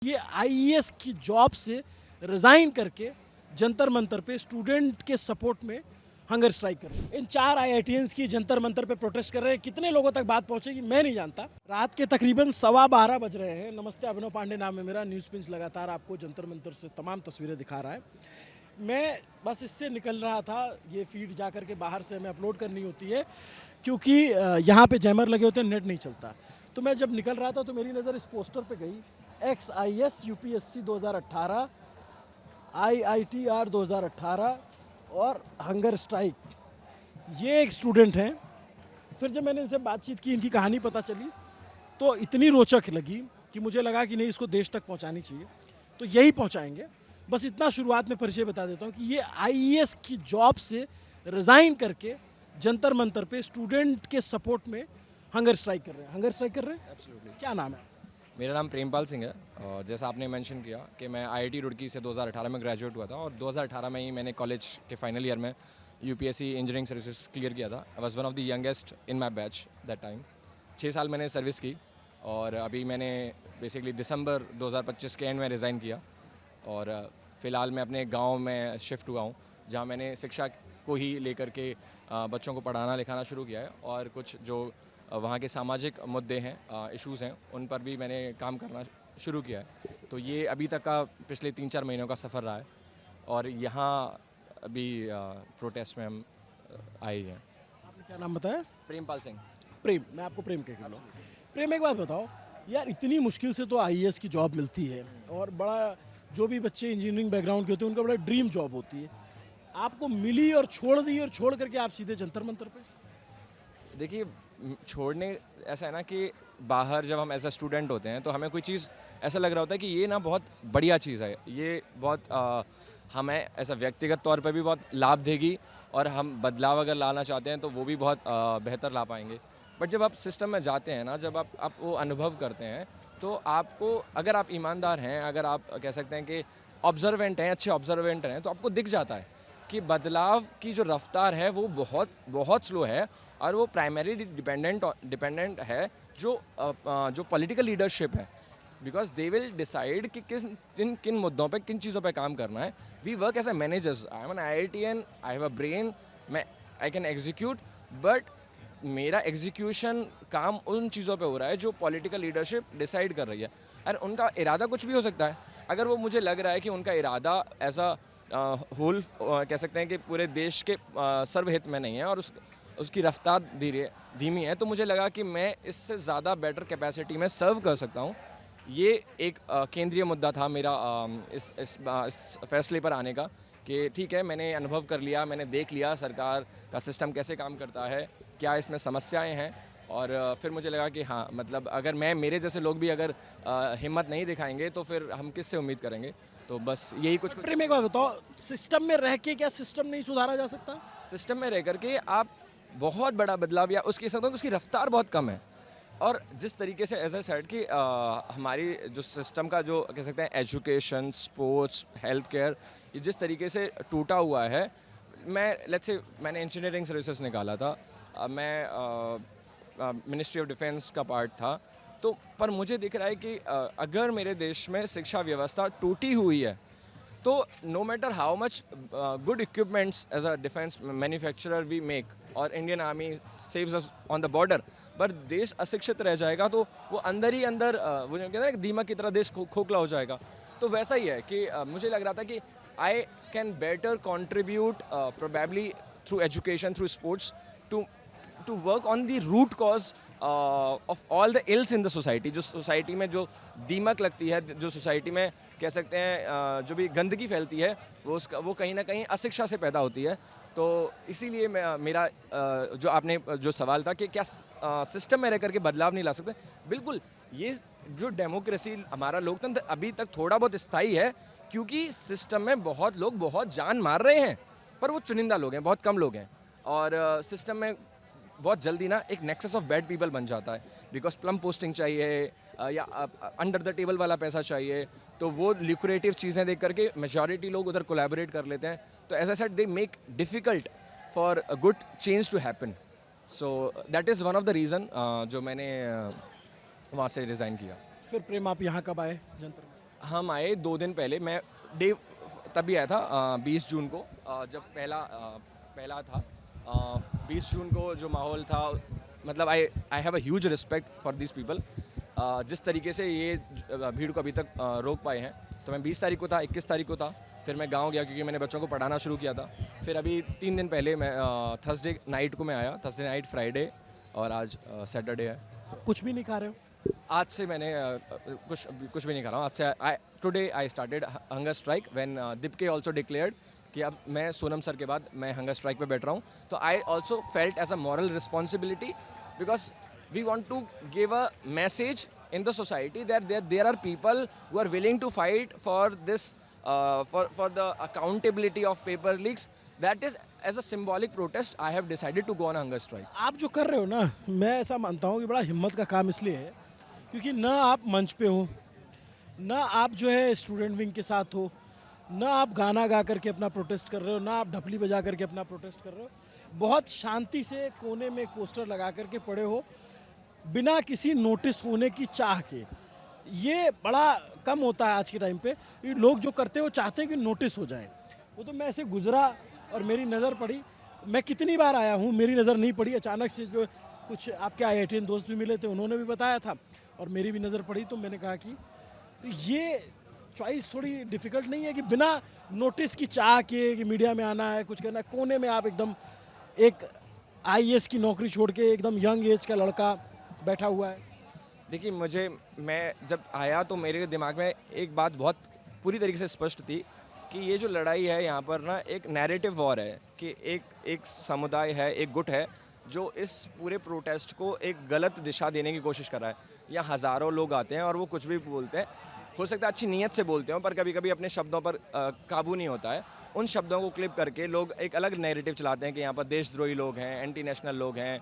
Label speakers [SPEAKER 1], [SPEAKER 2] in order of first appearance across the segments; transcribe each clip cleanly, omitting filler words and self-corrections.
[SPEAKER 1] ये आईएएस की जॉब से रिज़ाइन करके जंतर मंतर पे स्टूडेंट के सपोर्ट में हंगर स्ट्राइक कर रहे हैं। इन 4 आईआईटीएंस की जंतर मंतर पे प्रोटेस्ट कर रहे हैं। कितने लोगों तक बात पहुंचेगी मैं नहीं जानता। रात के तकरीबन 12:15 बज रहे हैं। नमस्ते, अभिनव पांडे नाम है मेरा। न्यूज़ पिंच लगातार आपको जंतर मंतर से तमाम तस्वीरें दिखा रहा है। मैं बस इससे निकल रहा था, ये फीड जा कर के बाहर से हमें अपलोड करनी होती है क्योंकि यहाँ पे जैमर लगे होते हैं, नेट नहीं चलता। तो मैं जब निकल रहा था तो मेरी नज़र इस पोस्टर पे गई, XIS UPSC 2018, IITR 2018 और हंगर स्ट्राइक। ये एक स्टूडेंट हैं। फिर जब मैंने इनसे बातचीत की, इनकी कहानी पता चली तो इतनी रोचक लगी कि मुझे लगा कि नहीं, इसको देश तक पहुंचानी चाहिए। तो यही पहुंचाएंगे। बस इतना शुरुआत में परिचय बता देता हूं कि ये आईएएस की जॉब से रिज़ाइन करके जंतर मंतर पे स्टूडेंट के सपोर्ट में हंगर स्ट्राइक कर रहे हैं। हंगर स्ट्राइक कर रहे हैं।
[SPEAKER 2] एब्सोल्युटली।
[SPEAKER 1] क्या नाम है?
[SPEAKER 2] मेरा नाम प्रेमपाल सिंह है और जैसा आपने मेंशन किया कि मैं आईआईटी रुड़की से 2018 में ग्रेजुएट हुआ था और 2018 में ही मैंने कॉलेज के फाइनल ईयर में यूपीएससी इंजीनियरिंग सर्विसेज क्लियर किया था। I was one of the youngest in my batch that time. 6 साल मैंने सर्विस की और अभी मैंने बेसिकली दिसंबर 2025 के एंड में रिज़ाइन किया और फ़िलहाल मैं अपने गाँव में शिफ्ट हुआ हूँ, जहाँ मैंने शिक्षा को ही लेकर के बच्चों को पढ़ाना लिखाना शुरू किया है और कुछ जो वहाँ के सामाजिक मुद्दे हैं, इश्यूज़ हैं, उन पर भी मैंने काम करना शुरू किया है। तो ये अभी तक का पिछले 3-4 महीनों का सफ़र रहा है और यहाँ अभी प्रोटेस्ट में हम आए हैं।
[SPEAKER 1] आपने क्या नाम बताया?
[SPEAKER 2] प्रेमपाल सिंह।
[SPEAKER 1] प्रेम। मैं आपको प्रेम कह लूँ। प्रेम, एक बात बताओ यार, इतनी मुश्किल से तो आईएएस की जॉब मिलती है और बड़ा, जो भी बच्चे इंजीनियरिंग बैकग्राउंड के होते हैं उनका बड़ा ड्रीम जॉब होती है। आपको मिली और छोड़ दी और छोड़ करके आप सीधे जंतर मंतर पे।
[SPEAKER 2] देखिए, छोड़ने ऐसा है ना कि बाहर जब हम एज अ स्टूडेंट होते हैं तो हमें कोई चीज़ ऐसा लग रहा होता है कि ये ना बहुत बढ़िया चीज़ है, ये बहुत हमें ऐसा व्यक्तिगत तौर पर भी बहुत लाभ देगी और हम बदलाव अगर लाना चाहते हैं तो वो भी बहुत बेहतर ला पाएंगे। बट जब आप सिस्टम में जाते हैं ना, जब आप वो अनुभव करते हैं तो आपको, अगर आप ईमानदार हैं, अगर आप कह सकते हैं कि ऑब्जर्वेंट हैं, अच्छे ऑब्जर्वेंट हैं, तो आपको दिख जाता है कि बदलाव की जो रफ्तार है वो बहुत बहुत स्लो है और वो प्राइमरी डिपेंडेंट है जो पॉलिटिकल लीडरशिप है, बिकॉज दे विल डिसाइड कि किन मुद्दों पे, किन चीज़ों पे काम करना है। We work as a managers. I am an IITian, I have a brain, I can execute, but मेरा एग्जीक्यूशन काम उन चीज़ों पे हो रहा है जो पॉलिटिकल लीडरशिप डिसाइड कर रही है। और उनका इरादा कुछ भी हो सकता है। अगर वो मुझे लग रहा है कि उनका इरादा ऐसा होल कह सकते हैं कि पूरे देश के सर्वहित में नहीं है और उसकी रफ्तार धीमी है, तो मुझे लगा कि मैं इससे ज़्यादा बेटर कैपेसिटी में सर्व कर सकता हूँ। ये एक केंद्रीय मुद्दा था मेरा इस फैसले पर आने का कि ठीक है, मैंने अनुभव कर लिया, मैंने देख लिया सरकार का सिस्टम कैसे काम करता है, क्या इसमें समस्याएं हैं, और फिर मुझे लगा कि हाँ, मतलब अगर मेरे जैसे लोग भी अगर हिम्मत नहीं दिखाएंगे तो फिर हम किससे उम्मीद करेंगे। तो बस यही कुछ
[SPEAKER 1] प्रेम, एक बात बताओ, सिस्टम में रह के क्या सिस्टम नहीं सुधारा जा सकता?
[SPEAKER 2] सिस्टम में रह करके आप बहुत बड़ा बदलाव या उसकी रफ्तार बहुत कम है। और जिस तरीके से एज ए सेड कि हमारी जो सिस्टम का जो कह सकते हैं एजुकेशन, स्पोर्ट्स, हेल्थ केयर, ये जिस तरीके से टूटा हुआ है, मैंने इंजीनियरिंग सर्विसेज निकाला था, मैं मिनिस्ट्री ऑफ डिफेंस का पार्ट था, तो पर मुझे दिख रहा है कि अगर मेरे देश में शिक्षा व्यवस्था टूटी हुई है तो no matter how much good equipments as a defence manufacturer we make और Indian army saves us on the border, पर देश अशिक्षित रह जाएगा तो वो अंदर ही अंदर वो कहते हैं ना, दीमक की तरह देश खोखला हो जाएगा। तो वैसा ही है कि मुझे लग रहा था कि I can better contribute probably through education, through sports, to work on the root cause of all the ills in the society. जो सोसाइटी में जो दीमक लगती है, जो सोसाइटी में कह सकते हैं जो भी गंदगी फैलती है, वो कहीं ना कहीं अशिक्षा से पैदा होती है। तो इसीलिए मेरा जो आपने जो सवाल था कि क्या सिस्टम में रह करके बदलाव नहीं ला सकते, बिल्कुल। ये जो डेमोक्रेसी, हमारा लोकतंत्र अभी तक थोड़ा बहुत स्थायी है क्योंकि सिस्टम में बहुत लोग बहुत जान मार रहे हैं, पर वो चुनिंदा लोग हैं, बहुत कम लोग हैं। और सिस्टम में बहुत जल्दी ना एक नेक्सस ऑफ बैड पीपल बन जाता है, बिकॉज प्लम पोस्टिंग चाहिए या अंडर द टेबल वाला पैसा चाहिए, तो वो ल्यूक्रेटिव चीज़ें देख करके मेजॉरिटी लोग उधर कोलैबोरेट कर लेते हैं। तो as I said, they make difficult for a good change to happen. So that is one of the reason जो मैंने वहाँ से रिज़ाइन किया।
[SPEAKER 1] फिर प्रेम, आप यहाँ कब आए जंतर?
[SPEAKER 2] हम आए 2 दिन पहले, मैं डे तभी आया था 20 जून को, जब पहला था 20 जून को जो माहौल था, मतलब आई have a huge respect for this people. जिस तरीके से ये भीड़ को अभी तक रोक पाए हैं, तो मैं 20 तारीख को था, 21 तारीख को था, फिर मैं गांव गया क्योंकि मैंने बच्चों को पढ़ाना शुरू किया था। फिर अभी 3 दिन पहले मैं थर्सडे नाइट को मैं आया, थर्सडे नाइट, फ्राइडे और आज सैटरडे है।
[SPEAKER 1] कुछ भी नहीं खा रहे हो?
[SPEAKER 2] आज से मैंने कुछ भी नहीं कर रहा हूँ। आज से today I started hunger strike when Dipke also declared कि अब मैं सोनम सर के बाद मैं हंगर स्ट्राइक पे बैठ रहा हूँ। तो I also felt as a moral responsibility because we want to give a message in the society that there are people who are willing to fight for this for the accountability of paper leaks. That is, as a symbolic protest, I have decided to go on hunger strike.
[SPEAKER 1] आप जो कर रहे हो ना, मैं ऐसा मानता हूँ कि बड़ा हिम्मत का काम इसलिए है क्योंकि ना आप मंच पे हो, ना आप जो है स्टूडेंट विंग के साथ हो, ना आप गाना गा करके अपना प्रोटेस्ट कर रहे हो, ना आप ढपली बजा करके अपना प्रोटेस्ट कर रहे हो। बहुत शांति से कोने में एक पोस्टर लगा करके पड़े हो, बिना किसी नोटिस होने की चाह के। ये बड़ा कम होता है आज के टाइम पे। ये लोग जो करते हैं वो चाहते हैं कि नोटिस हो जाए। वो तो मैं ऐसे गुजरा और मेरी नज़र पड़ी, मैं कितनी बार आया हूँ, मेरी नज़र नहीं पड़ी। अचानक से जो कुछ आपके IITian दोस्त भी मिले थे, उन्होंने भी बताया था और मेरी भी नज़र पड़ी। तो मैंने कहा कि ये चॉइस थोड़ी डिफ़िकल्ट नहीं है कि बिना नोटिस की चाह के कि मीडिया में आना है, कुछ करना है, कोने में आप एकदम एक IAS की नौकरी छोड़ के एकदम यंग एज का लड़का बैठा हुआ है।
[SPEAKER 2] देखिए, मैं जब आया तो मेरे दिमाग में एक बात बहुत पूरी तरीके से स्पष्ट थी कि ये जो लड़ाई है यहाँ पर ना, एक नैरेटिव वॉर है कि एक समुदाय है, एक गुट है जो इस पूरे प्रोटेस्ट को एक गलत दिशा देने की कोशिश कर रहा है। यहाँ हज़ारों लोग आते हैं और वो कुछ भी बोलते हैं, हो सकता है अच्छी नीयत से बोलते हो, पर कभी कभी अपने शब्दों पर काबू नहीं होता है। उन शब्दों को क्लिप करके लोग एक अलग नैरेटिव चलाते हैं कि यहाँ पर देशद्रोही लोग हैं, एंटी नेशनल लोग हैं,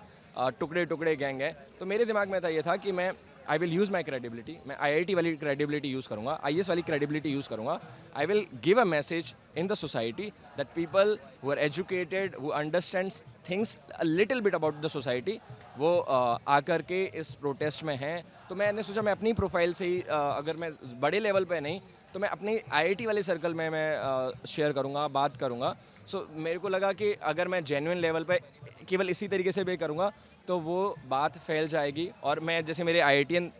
[SPEAKER 2] टुकड़े टुकड़े गैंग है। तो मेरे दिमाग में था ये था कि मैं I will use my credibility, मैं IIT वाली क्रेडिबिलिटी यूज़ करूँगा, IAS वाली क्रेडिबिलिटी यूज़ करूँगा। I will give a message in the society that people who are educated, who understands things a little bit about the society, वो आकर के इस protest में हैं। तो मैंने सोचा मैं अपनी प्रोफाइल से ही अगर मैं बड़े लेवल पे नहीं तो मैं अपनी IIT वाले सर्कल में मैं शेयर करूँगा, बात करूँगा। सो मेरे को लगा कि अगर मैं जेन्युइन लेवल पे केवल इसी तरीके से भी करूँगा तो वो बात फैल जाएगी। और मैं जैसे मेरे IITian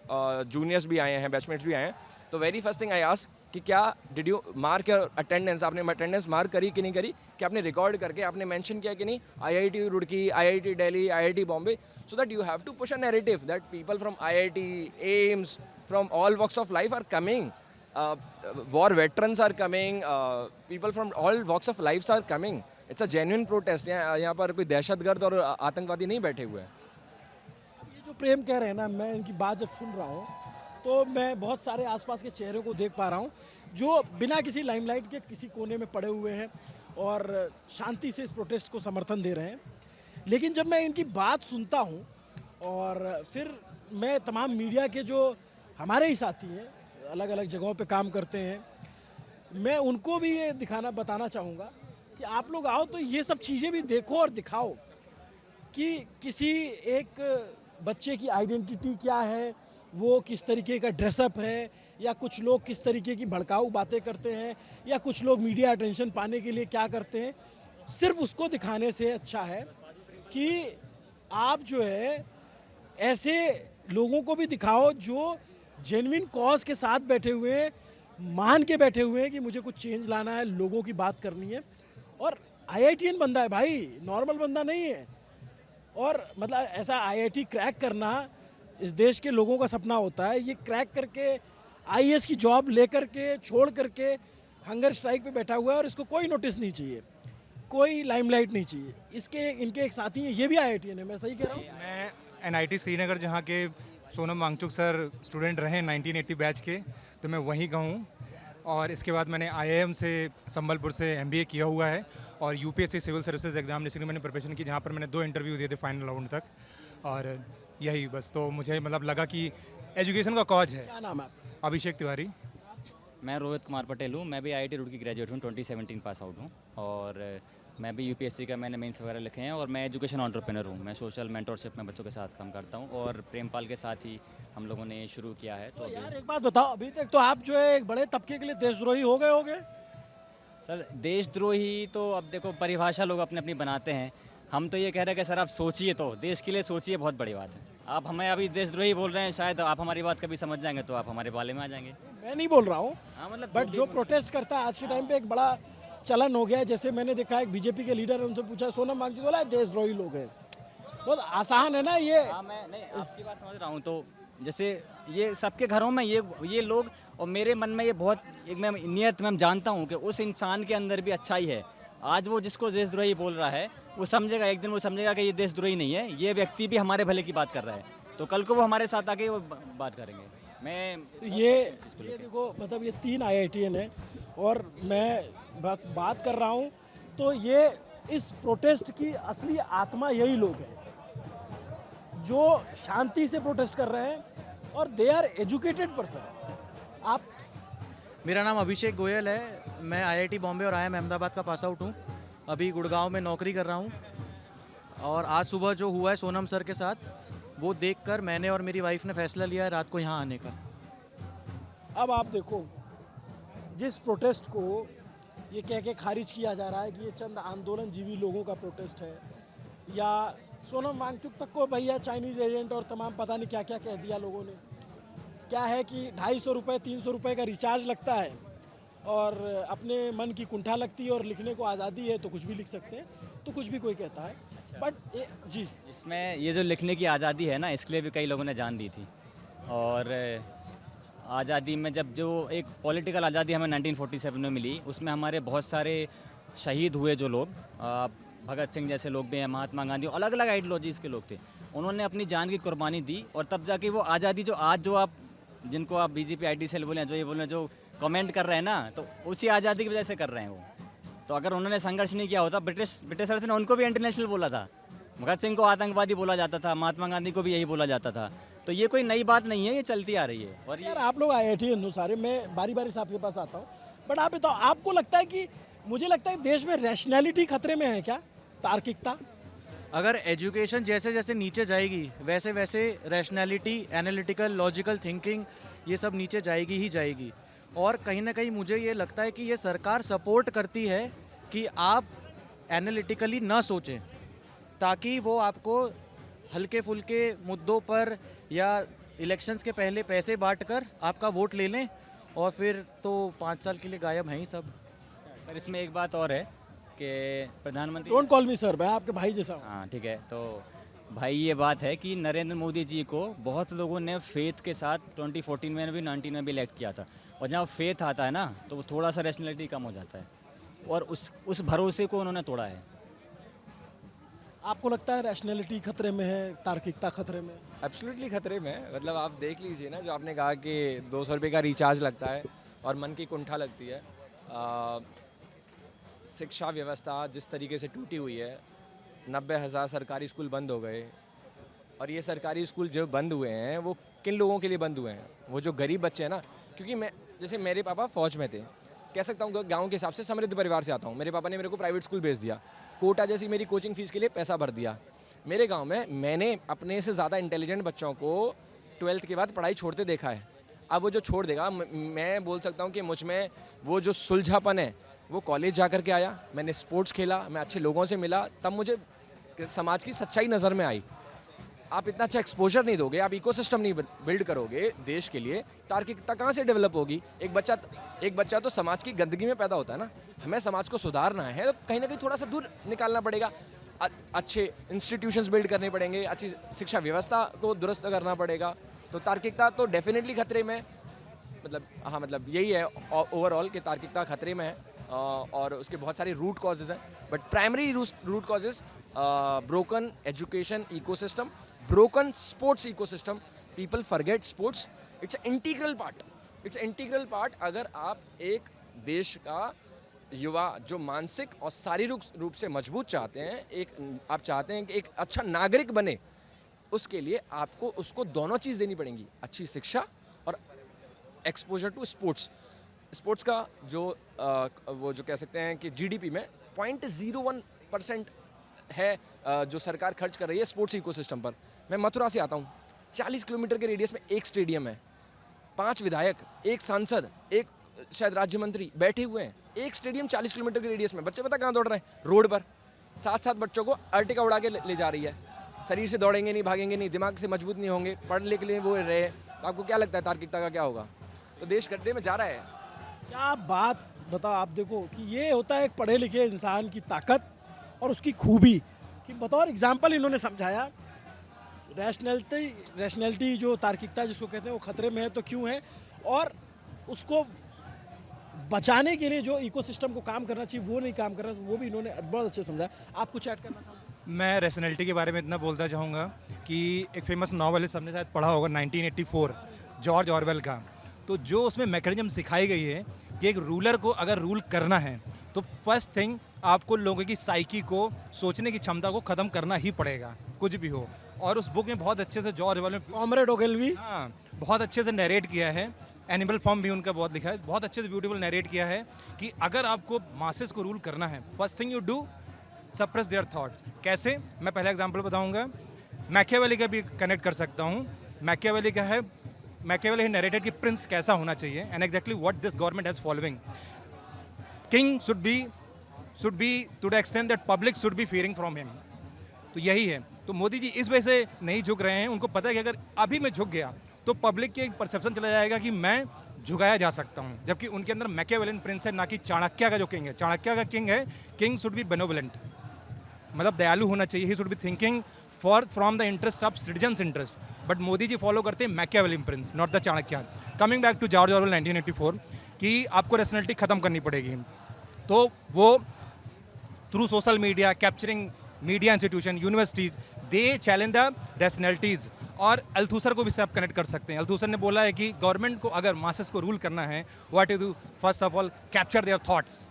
[SPEAKER 2] जूनियर्स भी आए हैं, बैचमेट्स भी आए हैं, तो very first thing I ask कि क्या did you mark your attendance, आपने अटेंडेंस मार्क करी कि नहीं करी, कि आपने रिकॉर्ड करके आपने मेंशन किया कि नहीं IIT Roorkee, IIT Delhi, IIT Bombay, so that you have to push a narrative that people from IIT, AIIMS, from all walks of life are coming, war veterans are coming, people from all walks of lives are coming. It's a genuine protest. यहाँ पर कोई दहशतगर्द और आतंकवादी नहीं बैठे हुए हैं।
[SPEAKER 1] ये जो प्रेम कह रहे हैं ना, मैं इनकी बात जब सुन रहा हूँ तो मैं बहुत सारे आसपास के चेहरों को देख पा रहा हूँ जो बिना किसी लाइमलाइट के किसी कोने में पड़े हुए हैं और शांति से इस प्रोटेस्ट को समर्थन दे रहे हैं। लेकिन जब मैं इनकी बात सुनता हूँ और फिर मैं तमाम मीडिया के जो हमारे ही साथी हैं, अलग अलग जगहों पे काम करते हैं, मैं उनको भी ये बताना चाहूँगा कि आप लोग आओ तो ये सब चीज़ें भी देखो और दिखाओ कि किसी एक बच्चे की आइडेंटिटी क्या है, वो किस तरीके का ड्रेसअप है, या कुछ लोग किस तरीके की भड़काऊ बातें करते हैं, या कुछ लोग मीडिया अटेंशन पाने के लिए क्या करते हैं। सिर्फ उसको दिखाने से अच्छा है कि आप जो है ऐसे लोगों को भी दिखाओ जो जेन्युइन कॉज के साथ बैठे हुए हैं, मान के बैठे हुए हैं कि मुझे कुछ चेंज लाना है, लोगों की बात करनी है। और IITian बंदा है भाई, नॉर्मल बंदा नहीं है। और मतलब ऐसा IIT क्रैक करना इस देश के लोगों का सपना होता है। ये क्रैक करके IAS की जॉब लेकर के छोड़ करके हंगर स्ट्राइक पे बैठा हुआ है और इसको कोई नोटिस नहीं चाहिए, कोई लाइमलाइट नहीं चाहिए। इसके इनके एक साथी हैं, ये भी IITian है, मैं सही कह रहा हूँ?
[SPEAKER 3] मैं NIT श्रीनगर, जहाँ के सोनम वांगचुक सर स्टूडेंट रहे 1980 बैच के, तो मैं वहीं का हूँ। और इसके बाद मैंने IIM से संबलपुर से MBA किया हुआ है और UPSC सिविल सर्विसेज एग्जामिनेशन की मैंने प्रिपरेशन की, जहाँ पर मैंने 2 इंटरव्यू दिए थे फाइनल राउंड तक। और यही बस, तो मुझे मतलब लगा कि एजुकेशन का कॉज है।
[SPEAKER 1] क्या नाम है आपका?
[SPEAKER 3] अभिषेक तिवारी।
[SPEAKER 4] मैं रोहित कुमार पटेल हूँ, मैं भी IIT रुड़की ग्रेजुएट हूँ, 2017 पास आउट हूँ। और मैं भी यूपीएससी का मैंने मेंस वगैरह लिखे हैं और मैं एजुकेशन एंटरप्रेन्योर हूँ। मैं सोशल मेंटरशिप में बच्चों के साथ काम करता हूँ और प्रेमपाल के साथ ही हम लोगों ने ये शुरू किया है। तो
[SPEAKER 1] यार एक बात बताओ, अभी तक तो आप जो है एक बड़े तबके के लिए देशद्रोही हो गए होगे।
[SPEAKER 4] सर देशद्रोही तो अब देखो परिभाषा लोग अपनी अपनी बनाते हैं। हम तो ये कह रहे हैं कि सर आप सोचिए, तो देश के लिए सोचिए, बहुत बड़ी बात है। आप हमें अभी देशद्रोही बोल रहे हैं, शायद आप हमारी बात कभी समझ जाएंगे तो आप हमारे बाले में आ जाएंगे।
[SPEAKER 1] मैं नहीं बोल रहा हूँ,
[SPEAKER 4] हाँ मतलब
[SPEAKER 1] बट जो प्रोटेस्ट करता है आज के टाइम पे एक बड़ा चलन हो गया है। जैसे मैंने देखा एक बीजेपी के लीडर है, उनसे पूछा, सोनम वांगचुक बोला देशद्रोही लोग हैं। बहुत आसान है ना ये।
[SPEAKER 4] हाँ मैं नहीं आपकी बात समझ रहा हूँ। तो जैसे ये सबके घरों में ये लोग, और मेरे मन में ये बहुत एक मैं नियत में जानता हूँ कि उस इंसान के अंदर भी अच्छाई है। आज वो जिसको देशद्रोही बोल रहा है वो समझेगा, एक दिन वो समझेगा कि ये देशद्रोही नहीं है, ये व्यक्ति भी हमारे भले की बात कर रहा है। तो कल को वो हमारे साथ आके वो बात करेंगे। मैं
[SPEAKER 1] ये देखो, मतलब ये 3 IITian है और मैं बात कर रहा हूँ, तो ये इस प्रोटेस्ट की असली आत्मा यही लोग हैं जो शांति से प्रोटेस्ट कर रहे हैं और दे आर एजुकेटेड पर्सन। आप
[SPEAKER 5] मेरा नाम अभिषेक गोयल है। मैं IIT बॉम्बे और IIM अहमदाबाद का पास आउट हूँ। अभी गुड़गांव में नौकरी कर रहा हूँ और आज सुबह जो हुआ है सोनम सर के साथ, वो देखकर मैंने और मेरी वाइफ ने फैसला लिया है रात को यहाँ आने का।
[SPEAKER 1] अब आप देखो, जिस प्रोटेस्ट को ये कह के खारिज किया जा रहा है कि ये चंद आंदोलनजीवी लोगों का प्रोटेस्ट है, या सोनम वांगचुक तक को भैया चाइनीज़ एजेंट और तमाम पता नहीं क्या क्या कह दिया लोगों ने। क्या है कि 250 रुपये 300 रुपये का रिचार्ज लगता है और अपने मन की कुंठा लगती है और लिखने को आज़ादी है तो कुछ भी लिख सकते हैं, तो कुछ भी कोई कहता है। बट जी,
[SPEAKER 4] इसमें ये जो लिखने की आज़ादी है ना, इसके लिए भी कई लोगों ने जान दी थी। और आज़ादी में जब जो एक पॉलिटिकल आज़ादी हमें 1947 में मिली, उसमें हमारे बहुत सारे शहीद हुए जो लोग, भगत सिंह जैसे लोग भी हैं, महात्मा गांधी, अलग अलग आइडियोलॉजीज़ के लोग थे। उन्होंने अपनी जान की कुर्बानी दी और तब जाके वो आज़ादी जो आज जो आप जिनको आप बीजेपी आईटी सेल बोले हैं, जो ये बोले हैं, जो कमेंट कर रहे हैं ना, तो उसी आज़ादी की वजह से कर रहे हैं वो। तो अगर उन्होंने संघर्ष नहीं किया होता, ब्रिटिशर्स ने उनको भी इंटरनेशनल बोला था, भगत सिंह को आतंकवादी बोला जाता था, महात्मा गांधी को भी यही बोला जाता था। तो ये कोई नई बात नहीं है, ये चलती आ रही है। और
[SPEAKER 1] यार आप लोग IITian हो सारे, मैं बारी बारी से आपके पास आता हूँ, बट आप बताओ, आपको लगता है कि, मुझे लगता है देश में रैशनैलिटी खतरे में है क्या, तार्किकता?
[SPEAKER 5] अगर एजुकेशन जैसे जैसे नीचे जाएगी वैसे वैसे रैशनैलिटी, एनालिटिकल, लॉजिकल थिंकिंग, ये सब नीचे जाएगी ही जाएगी। और कहीं ना कहीं मुझे ये लगता है कि ये सरकार सपोर्ट करती है कि आप एनालिटिकली ना सोचें, ताकि वो आपको हल्के फुल्के मुद्दों पर या इलेक्शंस के पहले पैसे बांटकर आपका वोट ले लें और फिर तो 5 साल के लिए गायब हैं ही सब।
[SPEAKER 4] सर इसमें एक बात और है कि प्रधानमंत्री,
[SPEAKER 1] डोंट कॉल मी सर, मैं आपके भाई जैसा हूँ।
[SPEAKER 4] हाँ ठीक है, तो भाई ये बात है कि नरेंद्र मोदी जी को बहुत लोगों ने फेथ के साथ 2014 में भी 19 में भी इलेक्ट किया था, और जहाँ फेथ आता है ना तो वो थोड़ा सा रैशनैलिटी कम हो जाता है, और उस भरोसे को उन्होंने तोड़ा है।
[SPEAKER 1] आपको लगता है रैशनैलिटी खतरे में है, तार्किकता खतरे में है?
[SPEAKER 2] एब्सोल्युटली खतरे में है। मतलब आप देख लीजिए ना, जो आपने कहा कि 200 रुपये का रिचार्ज लगता है और मन की कुंठा लगती है। शिक्षा व्यवस्था जिस तरीके से टूटी हुई है, 90,000 सरकारी स्कूल बंद हो गए, और ये सरकारी स्कूल जो बंद हुए हैं वो किन लोगों के लिए बंद हुए हैं? वो जो गरीब बच्चे हैं ना, क्योंकि मैं, जैसे मेरे पापा फ़ौज में थे, कह सकता हूँ गांव के हिसाब से समृद्ध परिवार से आता हूँ। मेरे पापा ने मेरे को प्राइवेट स्कूल भेज दिया, कोटा जैसी मेरी कोचिंग फ़ीस के लिए पैसा भर दिया। मेरे गांव में मैंने अपने से ज़्यादा इंटेलिजेंट बच्चों को 12th के बाद पढ़ाई छोड़ते देखा है। अब वो जो छोड़ देगा, मैं बोल सकता हूँ कि मुझ में वो जो सुलझापन है वो कॉलेज जा कर के आया, मैंने स्पोर्ट्स खेला, मैं अच्छे लोगों से मिला, तब मुझे समाज की सच्चाई नज़र में आई। आप इतना अच्छा एक्सपोजर नहीं दोगे, आप इकोसिस्टम नहीं बिल्ड करोगे देश के लिए, तार्किकता कहाँ से डेवलप होगी? एक बच्चा तो समाज की गंदगी में पैदा होता है ना। हमें समाज को सुधारना है तो कहीं ना कहीं थोड़ा सा दूर निकालना पड़ेगा, अच्छे इंस्टीट्यूशंस बिल्ड करने पड़ेंगे, अच्छी शिक्षा व्यवस्था को दुरुस्त करना पड़ेगा। तो तार्किकता तो डेफिनेटली खतरे में, मतलब यही है ओवरऑल कि तार्किकता खतरे में है, और उसके बहुत सारे रूट कॉजेज़ हैं। But primary root causes, broken education ecosystem, broken sports ecosystem. People forget sports. It's an integral part. अगर आप एक देश का युवा जो मानसिक और शारीरिक रूप से मजबूत चाहते हैं, आप चाहते हैं कि एक अच्छा नागरिक बने, उसके लिए आपको उसको दोनों चीज़ देनी पड़ेंगी, अच्छी शिक्षा और एक्सपोजर टू स्पोर्ट्स का जो वो जो कह सकते हैं कि GDP में 0.01% है जो सरकार खर्च कर रही है स्पोर्ट्स इकोसिस्टम पर। मैं मथुरा से आता हूँ, 40 किलोमीटर के रेडियस में एक स्टेडियम है, 5 विधायक, एक सांसद, एक शायद राज्य मंत्री बैठे हुए हैं, एक स्टेडियम 40 किलोमीटर के रेडियस में। बच्चे पता कहाँ दौड़ रहे हैं? रोड पर। 7 बच्चों को अर्टिका उड़ा के ले जा रही है। शरीर से दौड़ेंगे नहीं, भागेंगे नहीं, दिमाग से मजबूत नहीं होंगे, पढ़ने के लिए वो रहे, तो आपको क्या लगता है तार्किकता का क्या होगा? तो देश गड्ढे में जा रहा है।
[SPEAKER 1] क्या बात बताओ। आप देखो कि ये होता है एक पढ़े लिखे इंसान की ताकत और उसकी खूबी कि बतौर एग्जाम्पल इन्होंने समझाया रैशनैलिटी जो तार्किकता जिसको कहते हैं वो खतरे में है तो क्यों है, और उसको बचाने के लिए जो इकोसिस्टम को काम करना चाहिए वो नहीं काम कर रहा, वो भी इन्होंने बहुत अच्छे समझा। आप कुछ ऐड करना चाहोगे?
[SPEAKER 3] मैं रैशनैलिटी के बारे में इतना बोलना चाहूँगा कि एक फेमस नॉवल है, सबने शायद पढ़ा होगा, 1984, जॉर्ज ऑरवेल का। तो जो उसमें मैकेनिज्म सिखाई गई है कि एक रूलर को अगर रूल करना है तो फर्स्ट थिंग आपको लोगों की साइकी को, सोचने की क्षमता को ख़त्म करना ही पड़ेगा, कुछ भी हो। और उस बुक में बहुत अच्छे से जॉर्ज ऑरवेल ने
[SPEAKER 1] कॉमरेड ओगेलवी,
[SPEAKER 3] हाँ, बहुत अच्छे से नरेट किया है। एनिमल फॉर्म भी उनका बहुत लिखा है, बहुत अच्छे से ब्यूटीफुल नरेट किया है कि अगर आपको मासेस को रूल करना है, first thing you do suppress their thoughts. कैसे? मैं पहला एग्जांपल बताऊंगा, मैकियावेली का भी कनेक्ट कर सकता हूं। मैकियावेली का है, मैकियावेली है नरेटेड कि प्रिंस कैसा होना चाहिए and exactly what this government has following. King should be to the extent that public should be fearing from him. तो यही है। तो मोदी जी इस वजह से नहीं झुक रहे हैं, उनको पता है कि अगर अभी मैं झुक गया तो पब्लिक के परसेप्शन चला जाएगा कि मैं झुकाया जा सकता हूं, जबकि उनके अंदर मैकियावेलियन प्रिंस है, ना कि चाणक्य का जो किंग है। चाणक्य का किंग है, किंग शुड बी बेनोवलेंट, मतलब दयालु होना चाहिए, he should be thinking from the interest of citizens interest. But Modi ji follow करते हैं Machiavellian prince, not the Chanakya. Coming back to George Orwell 1984 कि आपको रैशनैलिटी खत्म करनी पड़ेगी, तो वो through social media, capturing media institution, universities, they challenge the rationalities. और अल्थूसर को भी से आप कनेक्ट कर सकते हैं। अल्थूसर ने बोला है कि गवर्नमेंट को अगर मासेस को रूल करना है, what you do first of all capture their thoughts,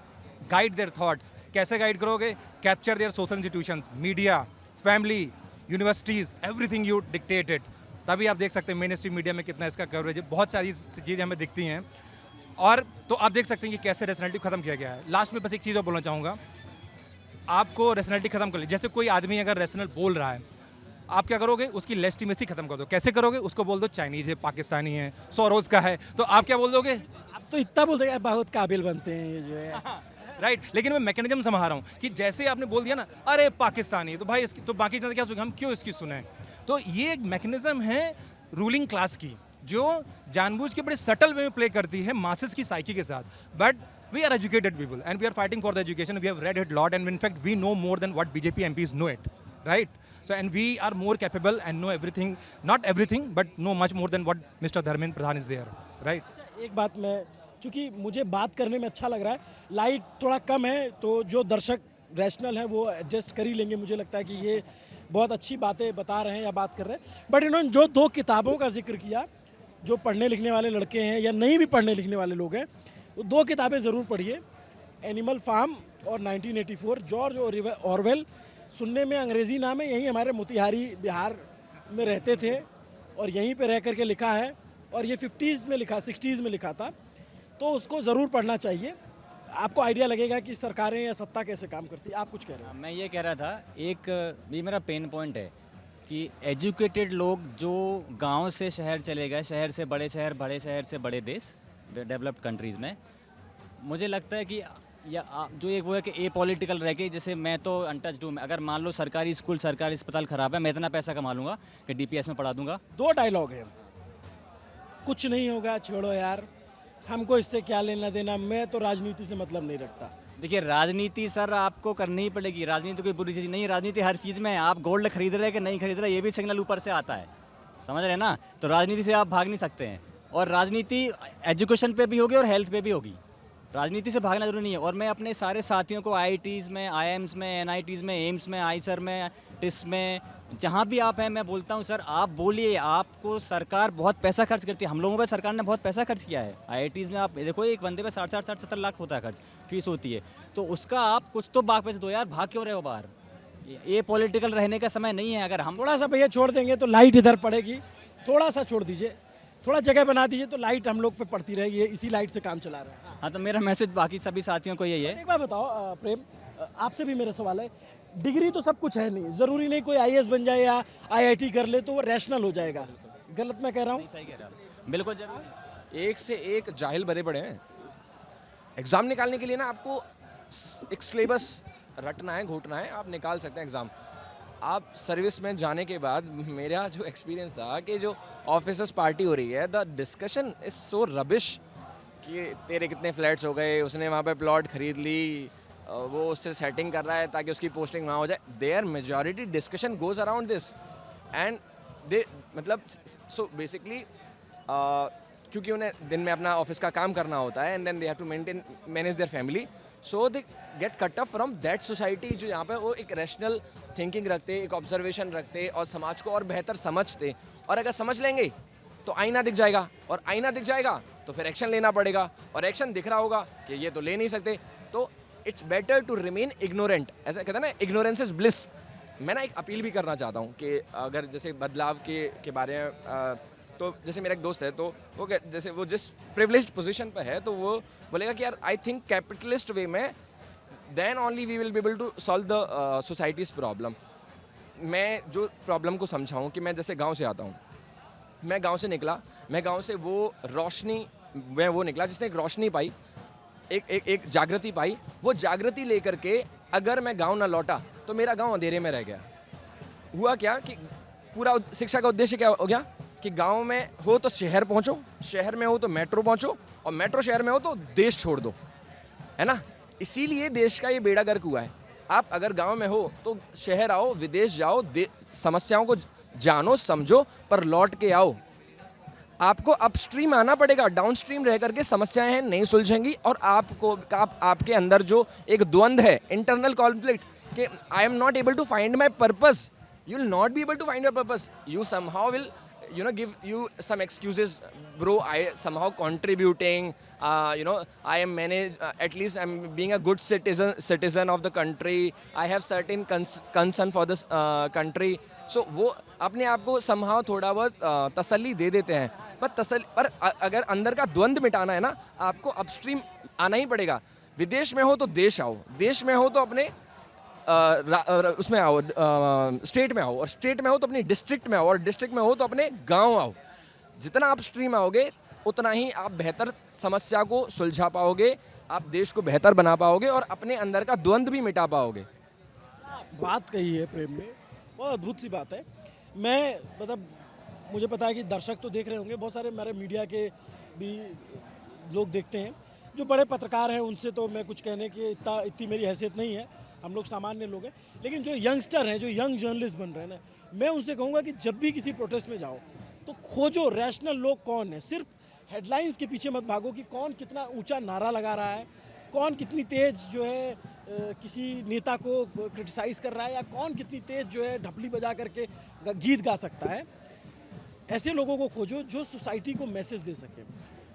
[SPEAKER 3] guide their thoughts. कैसे गाइड करोगे? Capture their social institutions, media, family, universities, everything you dictated. तभी आप देख सकते हैं मेन स्ट्रीम मीडिया में कितना इसका कवरेज है, बहुत सारी चीज़ें हमें दिखती हैं। और तो आप देख सकते हैं कि कैसे रैशनैलिटी खत्म किया गया है। लास्ट में बस एक चीज़ और बोलना चाहूँगा, आपको रैशनैलिटी खत्म कर ली। जैसे कोई आदमी अगर रैशनल बोल रहा है, आप क्या करोगे? उसकी लेजिटिमेसी खत्म कर दो। कैसे करोगे? उसको बोल दो चाइनीज़ है, पाकिस्तानी है, सोरोज का है, तो आप क्या बोल दोगे?
[SPEAKER 1] अब तो इतना बोल देगा बहुत काबिल बनते हैं ये जो है।
[SPEAKER 3] राइट लेकिन मैं मैकेनिज्म समझा रहा हूँ कि जैसे आपने बोल दिया ना, अरे पाकिस्तानी है, तो भाई इसकी तो बाकी जनता क्या सोचेगी, हम क्यों इसकी सुने? तो ये एक मैकेनिज्म है रूलिंग क्लास की, जो जानबूझ के बड़े सटल वे में प्ले करती है मासेस की साइकी के साथ। But we are educated people and we are fighting for the education. We have read it a lot and in fact we know more than what BJP MPs know it, right? So and we are more capable and know everything, not everything but know much more than what Mr. Dharmendra Pradhan is there, right?
[SPEAKER 1] अच्छा, एक बात मैं, चूँकि मुझे बात करने में अच्छा लग रहा है, लाइट थोड़ा कम है तो जो दर्शक रैशनल हैं वो एडजस्ट कर ही लेंगे। मुझे लगता है कि ये बहुत अच्छी बातें बता रहे हैं या बात कर रहे हैं। बट इन्होंने जो 2 किताबों का जिक्र किया, जो पढ़ने लिखने वाले लड़के हैं या नहीं भी पढ़ने लिखने वाले लोग हैं, वो 2 किताबें ज़रूर पढ़िए, एनिमल फार्म और 1984। जॉर्ज ऑरवेल, सुनने में अंग्रेज़ी नाम है, यहीं हमारे मोतिहारी बिहार में रहते थे और यहीं पे रह करके लिखा है, और ये 50s में लिखा, 60s में लिखा था, तो उसको ज़रूर पढ़ना चाहिए। आपको आइडिया लगेगा कि सरकारें या सत्ता कैसे काम करती है। आप कुछ कह रहे हैं?
[SPEAKER 4] मैं ये कह रहा था, एक ये मेरा पेन पॉइंट है कि एजुकेटेड लोग जो गांव से शहर चले गए, शहर से बड़े शहर, बड़े शहर से बड़े देश, डेवलप्ड कंट्रीज़ में, मुझे लगता है कि या जो एक वो है कि ए पॉलिटिकल रह के, जैसे मैं तो अनटच्ड हूँ, अगर मान लो सरकारी स्कूल, सरकारी अस्पताल ख़राब है, मैं इतना पैसा कमा लूँगा कि DPS में पढ़ा दूंगा।
[SPEAKER 1] 2 डायलॉग है, कुछ नहीं होगा, छोड़ो यार, हमको इससे क्या लेना देना, मैं तो राजनीति से मतलब नहीं रखता।
[SPEAKER 4] देखिए राजनीति सर आपको करनी ही पड़ेगी, राजनीति कोई बुरी चीज़ नहीं है, राजनीति हर चीज़ में है। आप गोल्ड खरीद रहे हैं कि नहीं खरीद रहे, ये भी सिग्नल ऊपर से आता है, समझ रहे हैं ना? तो राजनीति से आप भाग नहीं सकते हैं, और राजनीति एजुकेशन पे भी होगी और हेल्थ पे भी होगी, राजनीति से भागना जरूरी नहीं है। और मैं अपने सारे साथियों को IITs में, IIMs में, NITs में, एम्स में, आईसर में, टिस में, जहाँ भी आप हैं, मैं बोलता हूँ सर आप बोलिए, आपको सरकार बहुत पैसा खर्च करती है, हम लोगों पर सरकार ने बहुत पैसा खर्च किया है। IITs में आप देखो, एक बंदे पे 60-70 लाख होता है खर्च, फीस होती है, तो उसका आप कुछ तो बाग पैसे दो यार, भाग क्यों रहे हो बाहर? ये पॉलिटिकल रहने का समय नहीं है। अगर हम
[SPEAKER 1] थोड़ा सा भैया छोड़ देंगे तो लाइट इधर पड़ेगी, थोड़ा सा छोड़ दीजिए, थोड़ा जगह बना दीजिए तो लाइट हम लोग पे पड़ती रहेगी, इसी लाइट से काम चला रहे हैं।
[SPEAKER 4] हाँ, तो मेरा मैसेज बाकी सभी साथियों को यही है।
[SPEAKER 1] एक बात बताओ प्रेम, आपसे भी मेरा सवाल है, डिग्री तो सब कुछ है नहीं, ज़रूरी नहीं कोई आईएएस बन जाए या आईआईटी कर ले तो वो रैशनल हो जाएगा। गलत मैं कह रहा हूँ?
[SPEAKER 4] सही कह रहा हूँ, बिल्कुल जरूर।
[SPEAKER 2] एक से एक जाहिल भरे पड़े हैं। एग्ज़ाम निकालने के लिए ना आपको एक सिलेबस रटना है, घोटना है, आप निकाल सकते हैं एग्ज़ाम। आप सर्विस में जाने के बाद मेरा जो एक्सपीरियंस था कि जो ऑफिसर्स पार्टी हो रही है, the discussion is so rubbish कि तेरे कितने फ्लैट्स हो गए, उसने वहाँ पे प्लॉट खरीद ली, वो उससे सेटिंग कर रहा है ताकि उसकी पोस्टिंग वहाँ हो जाए। There majority discussion goes around this and they मतलब सो बेसिकली क्योंकि उन्हें दिन में अपना ऑफिस का काम करना होता है and then they have to maintain manage their family, so they get cut off from that society जो यहाँ पे वो एक रैशनल थिंकिंग रखते, एक ऑब्जर्वेशन रखते और समाज को और बेहतर समझते। और अगर समझ लेंगे तो आईना दिख जाएगा, और आईना दिख जाएगा तो फिर एक्शन लेना पड़ेगा, और एक्शन दिख रहा होगा कि ये तो ले नहीं सकते, तो it's better to remain ignorant. ऐसा कहते हैं ना, इग्नोरेंस इज ब्लिस। मैं ना एक अपील भी करना चाहता हूँ कि अगर जैसे बदलाव के बारे में तो जैसे मेरा एक दोस्त है, तो वो जैसे वो जिस प्रिविलेज्ड पोजीशन पर है तो वो बोलेगा कि यार आई थिंक कैपिटलिस्ट वे में then only we will be able to solve the society's problem. मैं जो प्रॉब्लम को समझाऊँ कि मैं जैसे गांव से आता हूँ, मैं गांव से निकला, मैं गांव से वो रोशनी, मैं वो निकला जिसने एक रोशनी पाई, एक जागृति पाई। वो जागृति लेकर के अगर मैं गांव ना लौटा तो मेरा गांव अंधेरे में रह गया। हुआ क्या कि पूरा शिक्षा का उद्देश्य क्या हो गया कि गांव में हो तो शहर पहुंचो, शहर में हो तो मेट्रो पहुंचो, और मेट्रो शहर में हो तो देश छोड़ दो, है ना। इसीलिए देश का ये बेड़ा गर्क हुआ है। आप अगर गांव में हो तो शहर आओ, विदेश जाओ, समस्याओं को जानो समझो, पर लौट के आओ। आपको अपस्ट्रीम आना पड़ेगा, डाउनस्ट्रीम रह करके समस्याएं हैं नहीं सुलझेंगी, और आपके अंदर जो एक द्वंद्व है, इंटरनल कॉन्फ्लिक्ट कि I am not able to find my purpose, you will not be able to find your purpose, you somehow will give you some excuses, bro, I somehow contributing, I am at least I'm being a good citizen of the country, I have certain concern for this country, so वो अपने आप को somehow थोड़ा बहुत तसल्ली दे देते हैं, पर अगर अंदर का द्वंद्व मिटाना है ना, आपको अपस्ट्रीम आना ही पड़ेगा। विदेश में हो तो देश आओ, देश में हो तो अपने उसमें आओ, स्टेट में आओ, और स्टेट में हो तो अपनी डिस्ट्रिक्ट में आओ, और डिस्ट्रिक्ट में हो तो अपने गांव आओ। जितना आप स्ट्रीम आओगे उतना ही आप बेहतर समस्या को सुलझा पाओगे, आप देश को बेहतर बना पाओगे, और अपने अंदर का द्वंद्व भी मिटा पाओगे।
[SPEAKER 1] बात कही है प्रेम में, बहुत अद्भुत सी बात है। मैं मतलब मुझे पता है कि दर्शक तो देख रहे होंगे, बहुत सारे हमारे मीडिया के भी लोग देखते हैं, जो बड़े पत्रकार हैं उनसे तो मैं कुछ कहने की इतनी मेरी हैसियत नहीं है, हम लोग सामान्य लोग हैं। लेकिन जो यंगस्टर हैं, जो यंग जर्नलिस्ट बन रहे हैं ना, मैं उनसे कहूँगा कि जब भी किसी प्रोटेस्ट में जाओ तो खोजो रैशनल लोग कौन है। सिर्फ हेडलाइंस के पीछे मत भागो कि कौन कितना ऊंचा नारा लगा रहा है, कौन कितनी तेज जो है किसी नेता को क्रिटिसाइज़ कर रहा है, या कौन कितनी तेज जो है ढपली बजा करके गीत गा सकता है। ऐसे लोगों को खोजो जो सोसाइटी को मैसेज दे सके।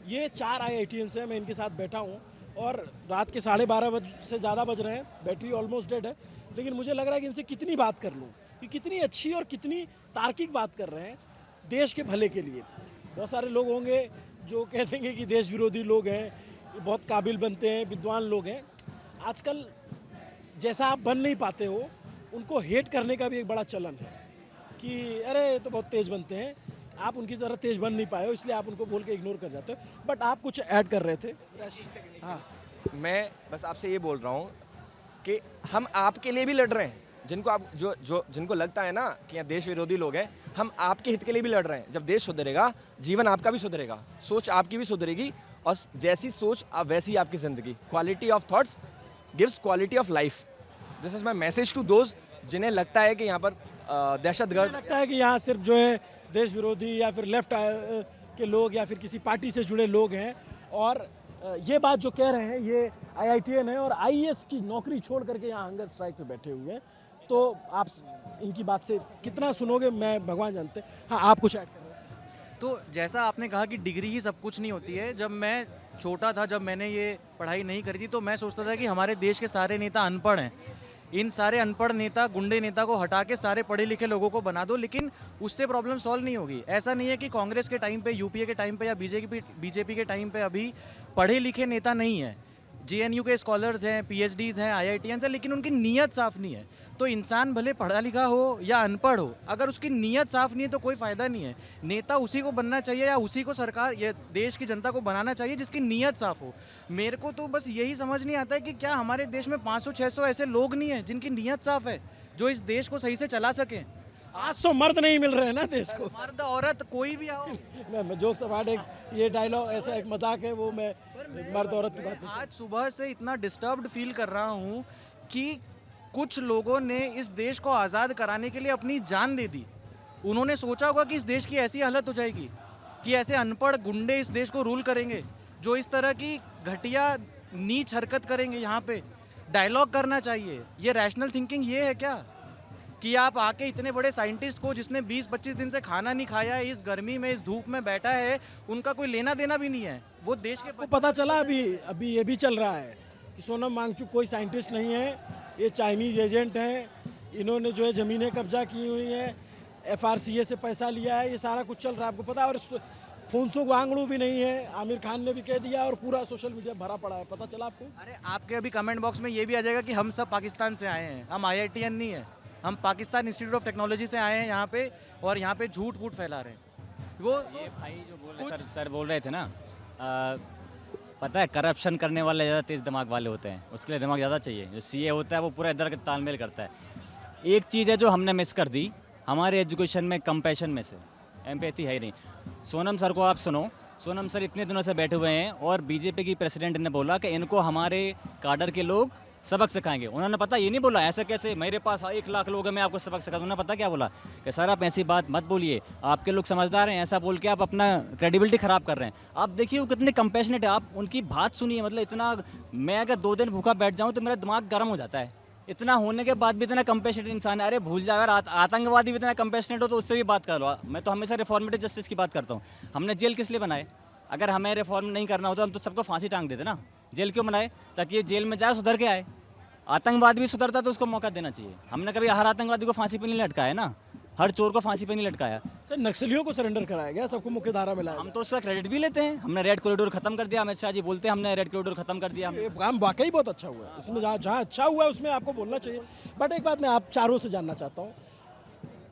[SPEAKER 1] ये 4 IITians हैं, मैं इनके साथ बैठा हूँ, और रात के 12:30 से ज़्यादा बज रहे हैं, बैटरी ऑलमोस्ट डेड है, लेकिन मुझे लग रहा है कि इनसे कितनी बात कर लूँ, कि कितनी अच्छी और कितनी तार्किक बात कर रहे हैं देश के भले के लिए। बहुत सारे लोग होंगे जो कह देंगे कि देश विरोधी लोग हैं, बहुत काबिल बनते हैं, विद्वान लोग हैं। आजकल जैसा आप बन नहीं पाते हो, उनको हेट करने का भी एक बड़ा चलन है कि अरे ये तो बहुत तेज़ बनते हैं, आप उनकी तरह तेज बन नहीं पाए हो, इसलिए आप उनको बोल के इग्नोर कर जाते हो। बट आप कुछ ऐड कर रहे थे। हाँ,
[SPEAKER 2] मैं बस आपसे ये बोल रहा हूँ कि हम आपके लिए भी लड़ रहे हैं, जिनको आप जिनको लगता है ना कि यहाँ देश विरोधी लोग हैं, हम आपके हित के लिए भी लड़ रहे हैं। जब देश सुधरेगा, जीवन आपका भी सुधरेगा, सोच आपकी भी सुधरेगी, और जैसी सोच आप वैसी आपकी ज़िंदगी। Quality of thoughts gives quality of life. This is my message to those जिन्हें लगता है कि यहाँ पर दहशतगर्द,
[SPEAKER 1] लगता है कि यहाँ सिर्फ जो है देश विरोधी या फिर लेफ्ट के लोग या फिर किसी पार्टी से जुड़े लोग हैं, और ये बात जो कह रहे हैं ये IITian है और IAS की नौकरी छोड़ करके यहाँ हंगर स्ट्राइक पे बैठे हुए हैं। तो आप इनकी बात से कितना सुनोगे मैं भगवान जानते हैं। हाँ, आप कुछ ऐड करें।
[SPEAKER 5] तो जैसा आपने कहा कि डिग्री ही सब कुछ नहीं होती है, जब मैं छोटा था, जब मैंने ये पढ़ाई नहीं करी थी, तो मैं सोचता था कि हमारे देश के सारे नेता अनपढ़ हैं, इन सारे अनपढ़ नेता, गुंडे नेता को हटा के सारे पढ़े लिखे लोगों को बना दो, लेकिन उससे प्रॉब्लम सॉल्व नहीं होगी। ऐसा नहीं है कि कांग्रेस के टाइम पे, यूपीए के टाइम पे या बीजेपी के टाइम पे अभी पढ़े लिखे नेता नहीं है। JNU के स्कॉलर्स हैं, PhDs हैं, IITians हैं, लेकिन उनकी नीयत साफ नहीं है। तो इंसान भले पढ़ा लिखा हो या अनपढ़ हो, अगर उसकी नीयत साफ नहीं है तो कोई फ़ायदा नहीं है। नेता उसी को बनना चाहिए या उसी को सरकार या देश की जनता को बनाना चाहिए जिसकी नीयत साफ हो। मेरे को तो बस यही समझ नहीं आता है कि क्या हमारे देश में 500-600 ऐसे लोग नहीं हैं जिनकी नीयत साफ है, जो इस देश को सही से चला सकें।
[SPEAKER 1] 800 मर्द नहीं मिल रहे हैं ना देश को।
[SPEAKER 5] मर्द औरत कोई भी आओ।
[SPEAKER 1] मैं जोक सवाल एक ये डायलॉग ऐसा एक मजाक है, वो मैं मर्द औरत की बात नहीं।
[SPEAKER 5] आज सुबह से इतना डिस्टर्ब्ड फील कर रहा हूँ कि कुछ लोगों ने इस देश को आज़ाद कराने के लिए अपनी जान दे दी। उन्होंने सोचा होगा कि इस देश की ऐसी हालत हो जाएगी कि ऐसे अनपढ़ गुंडे इस देश को रूल करेंगे, जो इस तरह की घटिया नीच हरकत करेंगे। यहाँ पे डायलॉग करना चाहिए। ये रैशनल थिंकिंग ये है क्या कि आप आके इतने बड़े साइंटिस्ट को, जिसने 20-25 दिन से खाना नहीं खाया है, इस गर्मी में, इस धूप में बैठा है, उनका कोई लेना देना भी नहीं है, वो देश के
[SPEAKER 1] आपको पता चला अभी ये भी चल रहा है कि सोनम वांगचुक कोई साइंटिस्ट नहीं है, ये चाइनीज एजेंट हैं, इन्होंने जो है ज़मीनें कब्जा की हुई हैं, FRCA से पैसा लिया है, ये सारा कुछ चल रहा है, आपको पता है। और फुनसुक वांगड़ू भी नहीं है, आमिर खान ने भी कह दिया और पूरा सोशल मीडिया भरा पड़ा है, पता चला आपको?
[SPEAKER 5] अरे आपके अभी कमेंट बॉक्स में ये भी आ जाएगा कि हम सब पाकिस्तान से आए हैं, हम IITian नहीं है, हम पाकिस्तान इंस्टीट्यूट ऑफ टेक्नोलॉजी से आए हैं यहाँ पे, और यहाँ पे झूठ फूट फैला रहे हैं। वो
[SPEAKER 4] ये भाई जो बोल रहे सर बोल रहे थे ना, पता है करप्शन करने वाले ज़्यादा तेज़ दिमाग वाले होते हैं, उसके लिए दिमाग ज़्यादा चाहिए। जो CA होता है वो पूरा इधर के तालमेल करता है। एक चीज़ है जो हमने मिस कर दी हमारे एजुकेशन में, कंपैशन में से एम्पैथी है ही नहीं। सोनम सर को आप सुनो, सोनम सर इतने दिनों से बैठे हुए हैं और बीजेपी की प्रेसिडेंट ने बोला कि इनको हमारे काडर के लोग सबक सिखाएंगे। उन्होंने पता ये नहीं बोला ऐसा कैसे, मेरे पास 1 लाख लोग हैं मैं आपको सबक सिखा दूँ। उन्होंने पता क्या बोला कि सर आप ऐसी बात मत बोलिए, आपके लोग समझदार हैं, ऐसा बोल के आप अपना क्रेडिबिलिटी ख़राब कर रहे हैं। आप देखिए वो कितने कंपैशनेट है, आप उनकी बात सुनिए। मतलब इतना, मैं अगर 2 दिन भूखा बैठ जाऊँ तो मेरा दिमाग गर्म हो जाता है। इतना होने के बाद भी इतना कंपैशनेट इंसान है। अरे भूल जा, अगर आतंकवादी भी इतना कंपैशनेट हो तो उससे भी बात कर लो। मैं तो हमेशा रिफॉर्मेटिव जस्टिस की बात करता हूँ। हमने जेल किस लिए बनाए? अगर हमें रिफॉर्म नहीं करना होता हम तो सबको फांसी टांग देते ना। जेल क्यों बनाए? ताकि ये जेल में जाए, सुधर के आए। आतंकवादी भी सुधरता तो उसको मौका देना चाहिए। हमने कभी हर आतंकवादी को फांसी पे नहीं लटकाया ना, हर चोर को फांसी पे नहीं लटकाया।
[SPEAKER 1] सर नक्सलियों को सरेंडर कराया गया, सबको मुख्य धारा में लाया
[SPEAKER 4] हम तो उसका क्रेडिट भी लेते हैं। हमने रेड कॉरिडोर खत्म कर दिया, अमित शाह जी बोलते हैं हमने रेड कॉरिडोर खत्म कर दिया।
[SPEAKER 1] ये काम वाकई बहुत अच्छा हुआ है, इसमें जहाँ अच्छा हुआ है उसमें आपको बोलना चाहिए। बट एक बात मैं आप चारों से जानना चाहता हूँ,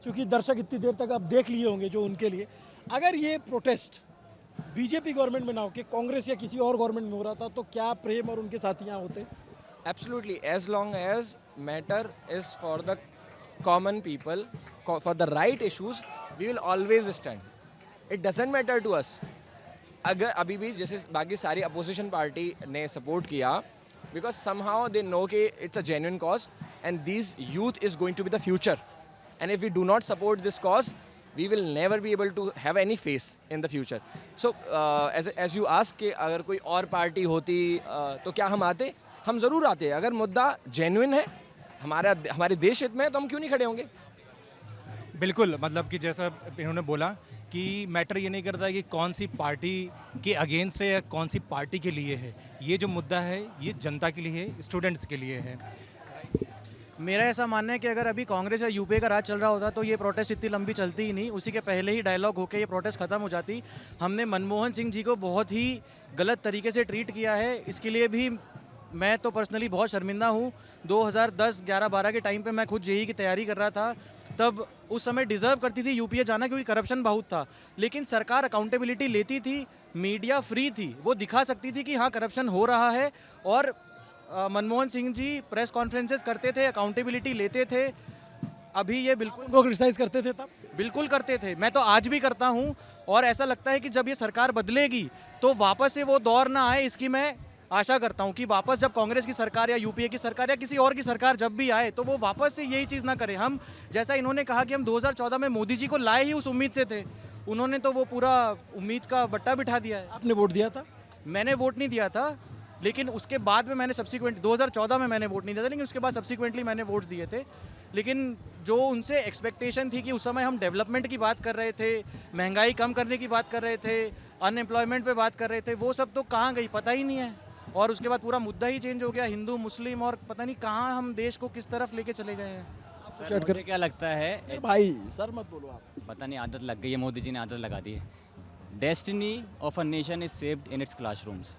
[SPEAKER 1] क्योंकि दर्शक इतनी देर तक आप देख लिए होंगे जो उनके लिए, अगर ये प्रोटेस्ट बीजेपी गवर्नमेंट में ना हो के कांग्रेस या किसी और गवर्नमेंट में हो रहा था तो क्या प्रेम और उनके साथी यहाँ होते?
[SPEAKER 2] Absolutely, as long as matter is for the common people, for the right issues, we will always stand. It doesn't matter to us. अगर अभी भी जैसे बाकी सारी अपोजिशन पार्टी ने सपोर्ट किया, because somehow they know कि it's a genuine cause and this youth is going to be the future. And if we do not support this cause, we will never be able to have any face in the future. So as you ask कि अगर कोई और party होती तो क्या हम आते? हम ज़रूर आते हैं। अगर मुद्दा जेन्युइन है, हमारे देश हित में है, तो हम क्यों नहीं खड़े होंगे?
[SPEAKER 3] बिल्कुल, मतलब कि जैसा इन्होंने बोला कि मैटर ये नहीं करता कि कौन सी पार्टी के अगेंस्ट है या कौन सी पार्टी के लिए है। ये जो मुद्दा है ये जनता के लिए है, स्टूडेंट्स के लिए है।
[SPEAKER 5] मेरा ऐसा मानना है कि अगर अभी कांग्रेस या यूपीए का राज चल रहा होता तो ये प्रोटेस्ट इतनी लंबी चलती ही नहीं, उसी के पहले ही डायलॉग होकर ये प्रोटेस्ट खत्म हो जाती। हमने मनमोहन सिंह जी को बहुत ही गलत तरीके से ट्रीट किया है, इसके लिए भी मैं तो पर्सनली बहुत शर्मिंदा हूँ। 2010, 11, 12 के टाइम पे मैं खुद जेईई की तैयारी कर रहा था, तब उस समय डिज़र्व करती थी यूपीए जाना क्योंकि करप्शन बहुत था, लेकिन सरकार अकाउंटेबिलिटी लेती थी, मीडिया फ्री थी, वो दिखा सकती थी कि हाँ करप्शन हो रहा है। और मनमोहन सिंह जी प्रेस कॉन्फ्रेंसेस करते थे, अकाउंटेबिलिटी लेते थे। अभी ये बिल्कुल
[SPEAKER 1] उनको क्रिटिसाइज करते थे तब?
[SPEAKER 5] बिल्कुल करते थे, मैं तो आज भी करता हूँ। और ऐसा लगता है कि जब ये सरकार बदलेगी तो वापस से वो दौर ना आए, इसकी मैं आशा करता हूँ कि वापस जब कांग्रेस की सरकार या यूपीए की सरकार या किसी और की सरकार जब भी आए तो वो वापस से यही चीज़ ना करे। हम जैसा इन्होंने कहा कि हम 2014 में मोदी जी को लाए ही उस उम्मीद से थे, उन्होंने तो वो पूरा उम्मीद का बट्टा बिठा दिया है।
[SPEAKER 1] आपने वोट दिया था?
[SPEAKER 5] मैंने वोट नहीं दिया था, लेकिन उसके बाद में मैंने सब्सिक्वेंट 2014 में मैंने वोट नहीं दिया था, लेकिन उसके बाद सब्सिक्वेंटली मैंने वोट्स दिए थे। लेकिन जो उनसे एक्सपेक्टेशन थी कि उस समय हम डेवलपमेंट की बात कर रहे थे, महंगाई कम करने की बात कर रहे थे, अनएम्प्लॉयमेंट पे बात कर रहे थे, वो सब तो कहाँ गई पता ही नहीं है। और उसके बाद पूरा मुद्दा ही चेंज हो गया, हिंदू मुस्लिम, और पता नहीं कहाँ हम देश को किस तरफ लेके चले गए हैं।
[SPEAKER 4] सर, मुझे क्या लगता है,
[SPEAKER 1] भाई सर मत बोलो आप।
[SPEAKER 4] पता नहीं आदत लग गई है, मोदी जी ने आदत लगा दी है। Destiny of a nation is saved in its classrooms.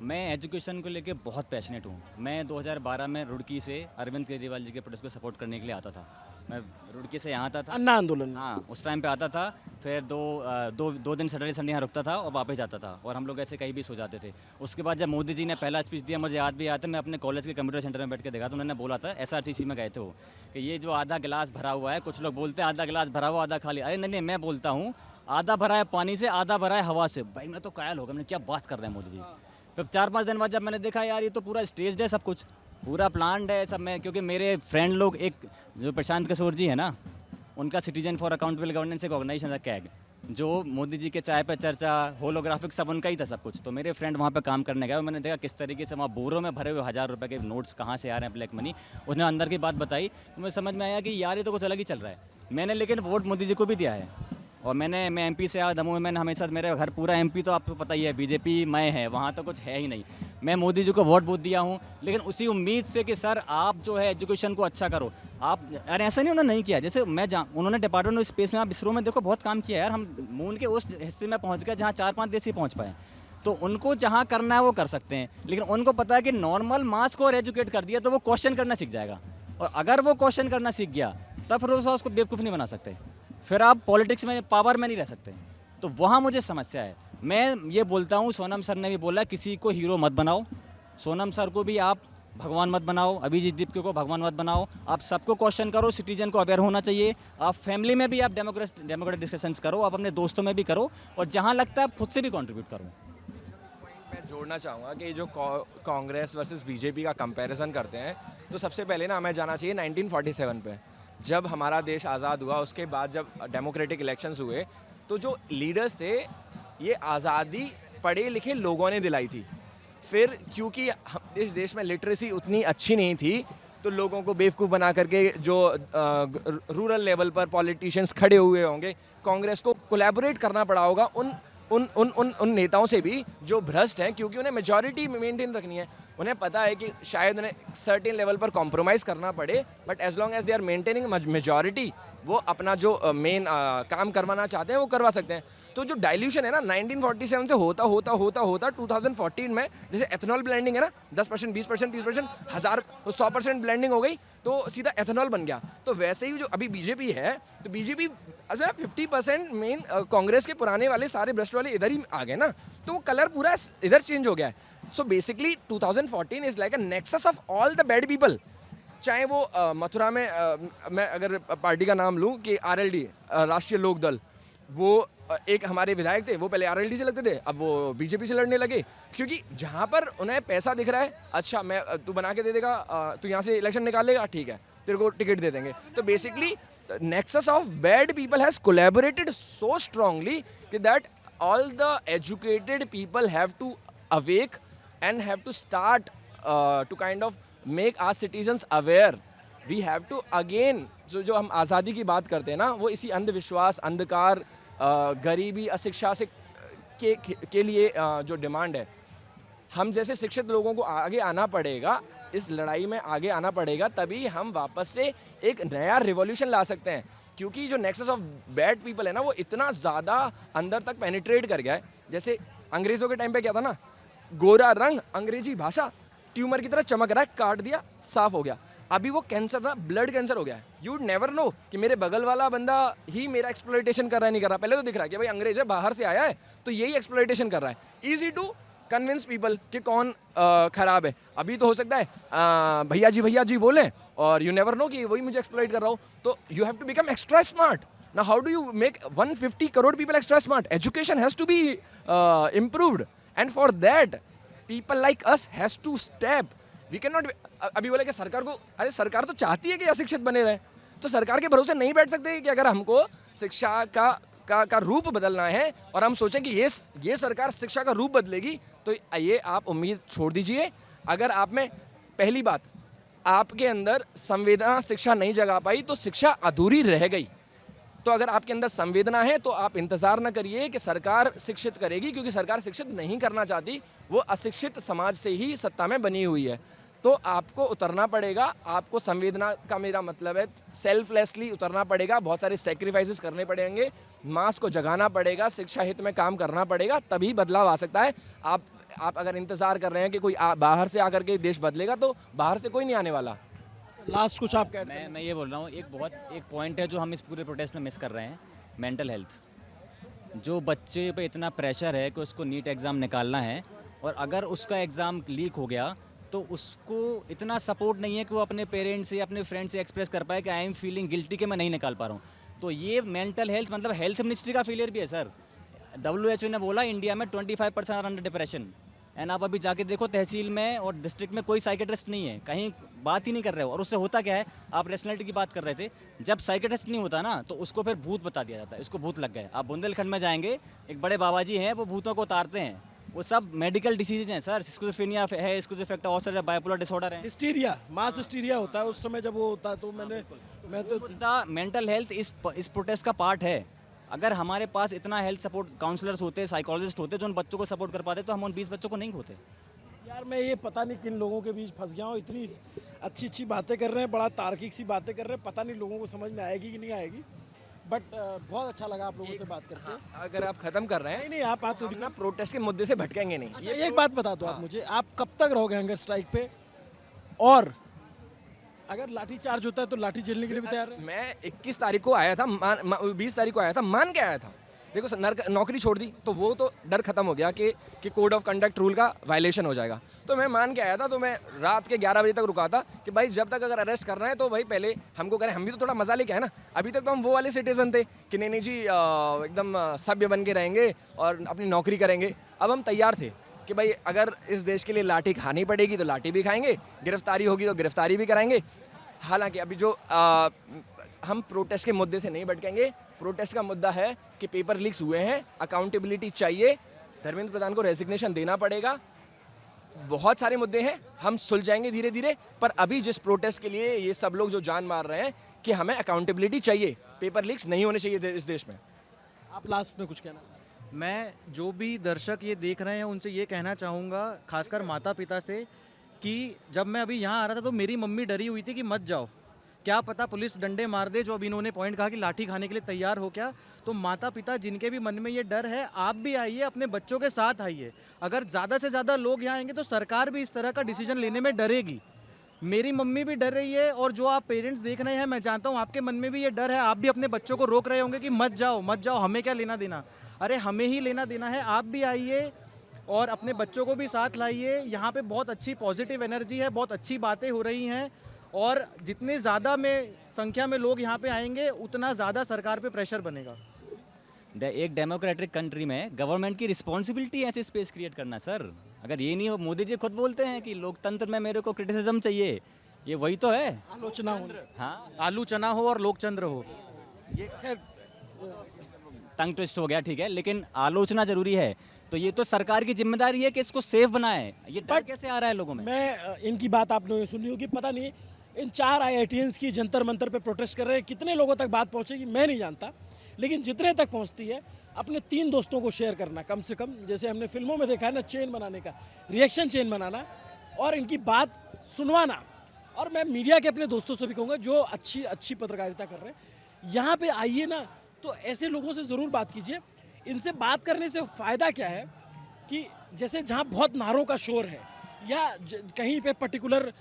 [SPEAKER 4] मैं एजुकेशन को लेके बहुत पैशनेट हूँ। मैं 2012 में रुड़की से अरविंद केजरीवाल जी के प्रोटेस्ट को सपोर्ट करने के लिए आता था। मैं रुड़की से यहाँ आता था,
[SPEAKER 1] अन्ना आंदोलन।
[SPEAKER 4] हाँ उस टाइम पे आता था, फिर दो दिन सैटरडे संडे यहाँ रुकता था और वापस जाता था, और हम लोग ऐसे कहीं भी सो जाते थे। उसके बाद जब मोदी जी ने पहला स्पीच दिया, मुझे याद भी आता है, मैं अपने कॉलेज के कंप्यूटर सेंटर में बैठ के देखा तो उन्होंने बोला था, SRCC में गए थे वो, कि ये जो आधा गिलास भरा हुआ है, कुछ लोग बोलते हैं आधा गिलास भरा हुआ आधा खाली, अरे नहीं, मैं बोलता हूँ आधा भरा है पानी से, आधा भरा है हवा से। भाई मैं तो कायल हो गया, मैंने क्या बात कर रहे हैं मोदी जी। फिर 4-5 दिन बाद जब मैंने देखा यार ये तो पूरा स्टेज्ड है, सब कुछ पूरा प्लान्ड है सब में, क्योंकि मेरे फ्रेंड लोग, एक जो प्रशांत किशोर जी है ना, उनका सिटीजन फॉर अकाउंटेबल गवर्नेंस एक ऑर्गेनाइजेशन था कैग, जो मोदी जी के चाय पे चर्चा, होलोग्राफिक सब उनका ही था सब कुछ। तो मेरे फ्रेंड वहाँ पे काम करने गए और मैंने देखा किस तरीके से वहाँ बोरों में भरे हुए 1000 रुपये के नोट्स कहाँ से आ रहे हैं, ब्लैक मनी। उसने अंदर की बात बताई तो मुझे समझ में आया कि यार ये तो कुछ अलग ही चल रहा है। मैंने लेकिन वोट मोदी जी को भी दिया है, और मैं MP से आया दमोह में, मैंने हमेशा, मेरे घर पूरा MP तो आपको पता ही है बीजेपी मैं है, वहाँ तो कुछ है ही नहीं। मैं मोदी जी को वोट दिया हूँ, लेकिन उसी उम्मीद से कि सर आप जो है एजुकेशन को अच्छा करो। आप अरे ऐसा नहीं उन्होंने नहीं किया, जैसे उन्होंने डिपार्टमेंट ऑफ स्पेस में, आप इसरो में देखो बहुत काम किया यार, हम मून के उस हिस्से में पहुँच गए जहाँ 4-5 देश ही पहुँच पाए। तो उनको जहाँ करना है वो कर सकते हैं, लेकिन उनको पता है कि नॉर्मल मास को और एजुकेट कर दिया तो वो क्वेश्चन करना सीख जाएगा, और अगर वो क्वेश्चन करना सीख गया तब फिर उसको बेवकूफ़ नहीं बना सकते, फिर आप पॉलिटिक्स में, पावर में नहीं रह सकते। तो वहाँ मुझे समस्या है। मैं ये बोलता हूँ, सोनम सर ने भी बोला किसी को हीरो मत बनाओ, सोनम सर को भी आप भगवान मत बनाओ, अभिजीत दीपके को भगवान मत बनाओ, आप सबको क्वेश्चन करो, सिटीजन को अवेयर होना चाहिए। आप फैमिली में भी आप डेमोक्रेटिक डिस्कशंस करो, आप अपने दोस्तों में भी करो, और जहाँ लगता है आप खुद से भी कंट्रीब्यूट करो।
[SPEAKER 2] मैं जोड़ना चाहूँगा कि जो कांग्रेस वर्सेस बीजेपी का कंपैरिजन करते हैं, तो सबसे पहले ना हमें जाना चाहिए 1947 पे, जब हमारा देश आज़ाद हुआ। उसके बाद जब डेमोक्रेटिक इलेक्शंस हुए तो जो लीडर्स थे, ये आज़ादी पढ़े लिखे लोगों ने दिलाई थी। फिर क्योंकि इस देश में लिटरेसी उतनी अच्छी नहीं थी, तो लोगों को बेवकूफ़ बना करके जो रूरल लेवल पर पॉलिटिशियंस खड़े हुए होंगे, कांग्रेस को कोलैबोरेट करना पड़ा होगा उन नेताओं से भी जो भ्रष्ट हैं, क्योंकि उन्हें मेजॉरिटी मेंटेन रखनी है। उन्हें पता है कि शायद उन्हें सर्टेन लेवल पर कॉम्प्रोमाइज़ करना पड़े, but as long as they are maintaining majority, वो अपना जो मेन काम करवाना चाहते हैं वो करवा सकते हैं। तो जो डाइल्यूशन है ना 1947 से होता 2014 में, जैसे एथेनॉल ब्लेंडिंग है ना, 10%, 20%, 30%, 100% ब्लेंडिंग हो गई तो सीधा एथेनॉल बन गया। तो वैसे ही जो अभी बीजेपी है, तो बीजेपी 50% मेन कांग्रेस के पुराने वाले सारे भ्रष्ट वाले इधर ही आ गए ना, तो वो कलर पूरा इधर चेंज हो गया है। So basically 2014 is like a nexus of all the bad people. चाहे वो मथुरा में मैं अगर पार्टी का नाम लूँ कि RLD, राष्ट्रीय लोक दल, वो एक हमारे विधायक थे, वो पहले RLD से लगते थे, अब वो बीजेपी से लड़ने लगे, क्योंकि जहाँ पर उन्हें पैसा दिख रहा है, अच्छा मैं तू बना के दे देगा, तू यहाँ से इलेक्शन निकालेगा, ठीक है तेरे को टिकट दे देंगे। तो basically nexus of bad people has collaborated so strongly कि that all the educated people have to awake and have to start to kind of make our citizens aware. We have to again, जो हम आज़ादी की बात करते हैं ना, वो इसी अंधविश्वास, अंधकार, गरीबी, अशिक्षा से के लिए जो डिमांड है, हम जैसे शिक्षित लोगों को आगे आना पड़ेगा, इस लड़ाई में आगे आना पड़ेगा, तभी हम वापस से एक नया रिवॉल्यूशन ला सकते हैं। क्योंकि जो नेक्सस ऑफ बैड पीपल है ना, वो इतना ज़्यादा अंदर तक पेनिट्रेट कर गया है। जैसे अंग्रेज़ों के टाइम पे क्या था ना, गोरा रंग, अंग्रेजी भाषा, ट्यूमर की तरह चमक रहा है, काट दिया साफ हो गया। अभी वो कैंसर ना, ब्लड कैंसर हो गया है। यू नेवर नो कि मेरे बगल वाला बंदा ही मेरा एक्सप्लॉइटेशन कर रहा है, नहीं कर रहा। पहले तो दिख रहा है कि भाई अंग्रेज है, बाहर से आया है, तो यही एक्सप्लॉइटेशन कर रहा है। ईजी टू कन्विंस पीपल कि कौन खराब है। अभी तो हो सकता है भैया जी बोलें, और यू नेवर नो कि वही मुझे एक्सप्लॉइट कर रहा हो। तो you have to become extra smart. Now how do you make 150 crore people extra smart? Education has to be improved, and for that people like us has to step. We cannot अभी बोले कि सरकार को, अरे सरकार तो चाहती है कि अशिक्षित बने रहे, तो सरकार के भरोसे नहीं बैठ सकते कि अगर हमको शिक्षा का रूप बदलना है और हम सोचें कि ये सरकार शिक्षा का रूप बदलेगी, तो ये आप उम्मीद छोड़ दीजिए। अगर आप में पहली बात आपके अंदर संवेदना शिक्षा नहीं जगा पाई, तो शिक्षा अधूरी रह गई। तो अगर आपके अंदर संवेदना है तो आप इंतज़ार न करिए कि सरकार शिक्षित करेगी, क्योंकि सरकार शिक्षित नहीं करना चाहती, वो अशिक्षित समाज से ही सत्ता में बनी हुई है। तो आपको उतरना पड़ेगा, आपको संवेदना का मेरा मतलब है सेल्फलेसली उतरना पड़ेगा, बहुत सारे सेक्रीफाइसेस करने पड़ेंगे, मास को जगाना पड़ेगा, शिक्षा हित में काम करना पड़ेगा, तभी बदलाव आ सकता है। आप अगर इंतज़ार कर रहे हैं कि कोई बाहर से आकर के देश बदलेगा, तो बाहर से कोई नहीं आने वाला।
[SPEAKER 1] लास्ट कुछ आप कह
[SPEAKER 4] मैं ये बोल रहा हूँ, एक पॉइंट है जो हम इस पूरे प्रोटेस्ट में मिस कर रहे हैं, मेंटल हेल्थ। जो बच्चे पे इतना प्रेशर है कि उसको नीट एग्ज़ाम निकालना है, और अगर उसका एग्ज़ाम लीक हो गया तो उसको इतना सपोर्ट नहीं है कि वो अपने पेरेंट्स से अपने फ्रेंड से एक्सप्रेस कर पाए कि आई एम फीलिंग गिल्टी कि मैं नहीं निकाल पा रहा हूँ। तो ये मेंटल हेल्थ मतलब हेल्थ मिनिस्ट्री का फेलियर भी है सर। WHO ने बोला इंडिया में 25% आर अंडर डिप्रेशन, एंड आप अभी जाके देखो तहसील में और डिस्ट्रिक्ट में कोई साइकेट्रिस्ट नहीं है, कहीं बात ही नहीं कर रहे हो। और उससे होता क्या है, आप रेशनलिटी की बात कर रहे थे, जब साइकेट्रिस्ट नहीं होता ना तो उसको फिर भूत बता दिया जाता है, इसको भूत लग गए। आप बुंदेलखंड में जाएंगे, एक बड़े बाबा जी हैं, वो भूतों को उतारते हैं। वो सब मेडिकल डिसीज हैं सर, स्किज़ोफ्रेनिया है, स्किज़ोअफेक्टिव डिसऑर्डर है, बाइपोलर डिसऑर्डर है।
[SPEAKER 1] हिस्टीरिया, मास हिस्टीरिया होता है उस समय जब वो होता है, तो मैं तो
[SPEAKER 4] मेंटल हेल्थ इस प्रोटेस्ट का पार्ट है। अगर हमारे पास इतना हेल्थ सपोर्ट काउंसलर्स होते, साइकोलॉजिस्ट होते जो उन बच्चों को सपोर्ट कर पाते, तो हम उन 20 बच्चों को नहीं होते।
[SPEAKER 1] यार मैं ये पता नहीं किन लोगों के बीच फंस गया हूँ, इतनी अच्छी अच्छी बातें कर रहे हैं, बड़ा तार्किक सी बातें कर रहे हैं, पता नहीं लोगों को समझ में आएगी कि नहीं आएगी, बट बहुत अच्छा लगा आप लोगों से बात करके।
[SPEAKER 2] अगर आप ख़त्म कर रहे हैं,
[SPEAKER 1] नहीं आप बात
[SPEAKER 2] हम ना प्रोटेस्ट के मुद्दे से भटकेंगे नहीं।
[SPEAKER 1] अच्छा एक बात बता दो आप मुझे, आप कब तक रहोगे हंगर स्ट्राइक पे, और अगर लाठी चार्ज होता है तो लाठी झेलने के लिए भी तैयार है?
[SPEAKER 2] मैं 21 तारीख को आया था, 20 तारीख को आया था, मान के आया था। देखो नौकरी छोड़ दी तो वो तो डर खत्म हो गया कि कोड ऑफ कंडक्ट रूल का वायलेशन हो जाएगा, तो मैं मान के आया था। तो मैं रात के 11 बजे तक रुका था कि भाई जब तक अगर अरेस्ट करना है तो भाई पहले हमको करें, हम भी तो थोड़ा मजा लेके आए ना। अभी तक तो हम वो वाले सिटीजन थे कि नहीं जी एकदम सभ्य बन के रहेंगे और अपनी नौकरी करेंगे। अब हम तैयार थे कि भाई अगर इस देश के लिए लाठी खानी पड़ेगी तो लाठी भी खाएंगे, गिरफ्तारी होगी तो गिरफ्तारी भी कराएंगे। हालांकि अभी जो हम प्रोटेस्ट के मुद्दे से नहीं भटकेंगे। प्रोटेस्ट का मुद्दा है कि पेपर लीक्स हुए हैं, अकाउंटेबिलिटी चाहिए, धर्मेंद्र प्रधान को रेजिग्नेशन देना पड़ेगा। बहुत सारे मुद्दे हैं, हम सुलझाएंगे धीरे धीरे। पर अभी जिस प्रोटेस्ट के लिए ये सब लोग जो जान मार रहे हैं कि हमें अकाउंटेबिलिटी चाहिए, पेपर लीक्स नहीं होने चाहिए इस देश में।
[SPEAKER 1] आप लास्ट में कुछ कहना चाहते हैं?
[SPEAKER 5] मैं जो भी दर्शक ये देख रहे हैं उनसे ये कहना चाहूँगा, खासकर माता पिता से, कि जब मैं अभी यहाँ आ रहा था तो मेरी मम्मी डरी हुई थी कि मत जाओ, क्या पता पुलिस डंडे मार दे। जो अभी इन्होंने पॉइंट कहा कि लाठी खाने के लिए तैयार हो क्या, तो माता पिता जिनके भी मन में ये डर है, आप भी आइए, अपने बच्चों के साथ आइए। अगर ज़्यादा से ज़्यादा लोग यहाँ आएंगे तो सरकार भी इस तरह का डिसीजन लेने में डरेगी। मेरी मम्मी भी डर रही है, और जो आप पेरेंट्स देख रहे हैं, मैं जानता हूँ आपके मन में भी ये डर है। आप भी अपने बच्चों को रोक रहे होंगे कि मत जाओ मत जाओ, हमें क्या लेना देना। अरे हमें ही लेना देना है। आप भी आइए और अपने बच्चों को भी साथ लाइए। यहाँ पे बहुत अच्छी पॉजिटिव एनर्जी है, बहुत अच्छी बातें हो रही हैं, और जितने ज़्यादा में संख्या में लोग यहाँ पे आएंगे उतना ज़्यादा सरकार पे प्रेशर बनेगा।
[SPEAKER 4] एक डेमोक्रेटिक कंट्री में गवर्नमेंट की रिस्पॉन्सिबिलिटी ऐसे स्पेस क्रिएट करना सर। अगर ये नहीं हो, मोदी जी खुद बोलते हैं कि लोकतंत्र में मेरे को क्रिटिसिज्म चाहिए, ये वही तो है।
[SPEAKER 1] आलोचना हो।
[SPEAKER 4] हाँ,
[SPEAKER 5] आलू चना हो और लोकचंद्र हो।
[SPEAKER 1] ये खैर
[SPEAKER 4] टंग ट्विस्ट हो गया, ठीक है, लेकिन आलोचना जरूरी है। तो ये तो सरकार की जिम्मेदारी है कि इसको सेफ बनाए। ये डर कैसे आ रहा है लोगों में?
[SPEAKER 1] मैं इनकी बात आप लोगों ने सुनी होगी, पता नहीं इन 4 IITians की जंतर मंतर पे प्रोटेस्ट कर रहे हैं, कितने लोगों तक बात पहुंचेगी मैं नहीं जानता, लेकिन जितने तक पहुंचती है अपने 3 दोस्तों को शेयर करना कम से कम। जैसे हमने फिल्मों में देखा है ना, चेन बनाने का, रिएक्शन चेन बनाना और इनकी बात सुनवाना। और मैं मीडिया के अपने दोस्तों से भी कहूँगा जो अच्छी पत्रकारिता कर रहे हैं, यहाँ पे आइए ना, तो ऐसे लोगों से ज़रूर बात कीजिए। इनसे बात करने से फ़ायदा क्या है कि जैसे जहाँ बहुत नारों का शोर है, या कहीं पे पर्टिकुलर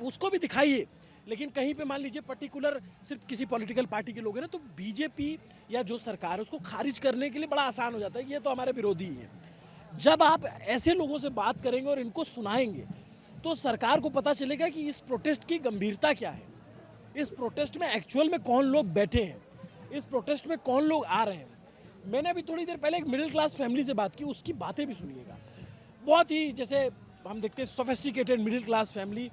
[SPEAKER 1] उसको भी दिखाइए, लेकिन कहीं पे मान लीजिए पर्टिकुलर सिर्फ किसी पॉलिटिकल पार्टी के लोग हैं ना, तो बीजेपी या जो सरकार है उसको खारिज करने के लिए बड़ा आसान हो जाता है, ये तो हमारे विरोधी ही हैं। जब आप ऐसे लोगों से बात करेंगे और इनको सुनाएंगे तो सरकार को पता चलेगा कि इस प्रोटेस्ट की गंभीरता क्या है, इस प्रोटेस्ट में एक्चुअल में कौन लोग बैठे हैं, इस प्रोटेस्ट में कौन लोग आ रहे हैं। मैंने अभी थोड़ी देर पहले एक मिडिल क्लास फैमिली से बात की, उसकी बातें भी सुनिएगा। बहुत ही जैसे हम देखते हैं सोफिस्टिकेटेड मिडिल क्लास फैमिली,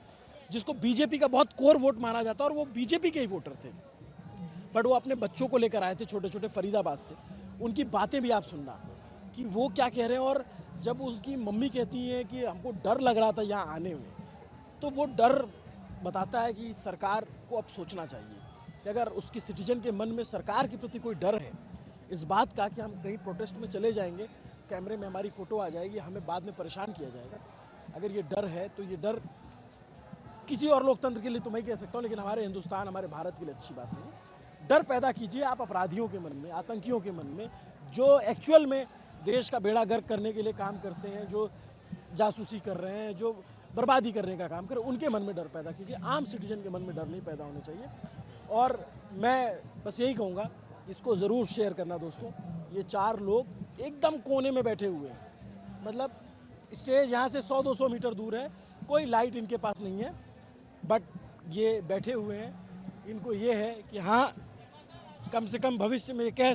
[SPEAKER 1] जिसको बीजेपी का बहुत कोर वोट माना जाता है, और वो बीजेपी के ही वोटर थे, बट वो अपने बच्चों को लेकर आए थे छोटे छोटे फरीदाबाद से। उनकी बातें भी आप सुनना कि वो क्या कह रहे हैं। और जब उसकी मम्मी कहती है कि हमको डर लग रहा था यहाँ आने में, तो वो डर बताता है कि सरकार को अब सोचना चाहिए कि अगर उसकी सिटीजन के मन में सरकार के प्रति कोई डर है, इस बात का कि हम कहीं प्रोटेस्ट में चले जाएंगे, कैमरे में हमारी फ़ोटो आ जाएगी, हमें बाद में परेशान किया जाएगा, अगर ये डर है तो ये डर किसी और लोकतंत्र के लिए तो मैं कह सकता हूँ, लेकिन हमारे हिंदुस्तान, हमारे भारत के लिए अच्छी बात नहीं है। डर पैदा कीजिए आप अपराधियों के मन में, आतंकियों के मन में, जो एक्चुअल में देश का बेड़ा गर्क करने के लिए काम करते हैं, जो जासूसी कर रहे हैं, जो बर्बादी करने का काम कर रहे हैं, उनके मन में डर पैदा कीजिए। आम सिटीजन के मन में डर नहीं पैदा होना चाहिए। और मैं बस यही कहूँगा, इसको ज़रूर शेयर करना दोस्तों। ये 4 लोग एकदम कोने में बैठे हुए हैं, मतलब स्टेज यहाँ से 100-200 मीटर दूर है, कोई लाइट इनके पास नहीं है, बट ये बैठे हुए हैं। इनको ये है कि हाँ, कम से कम भविष्य में ये कह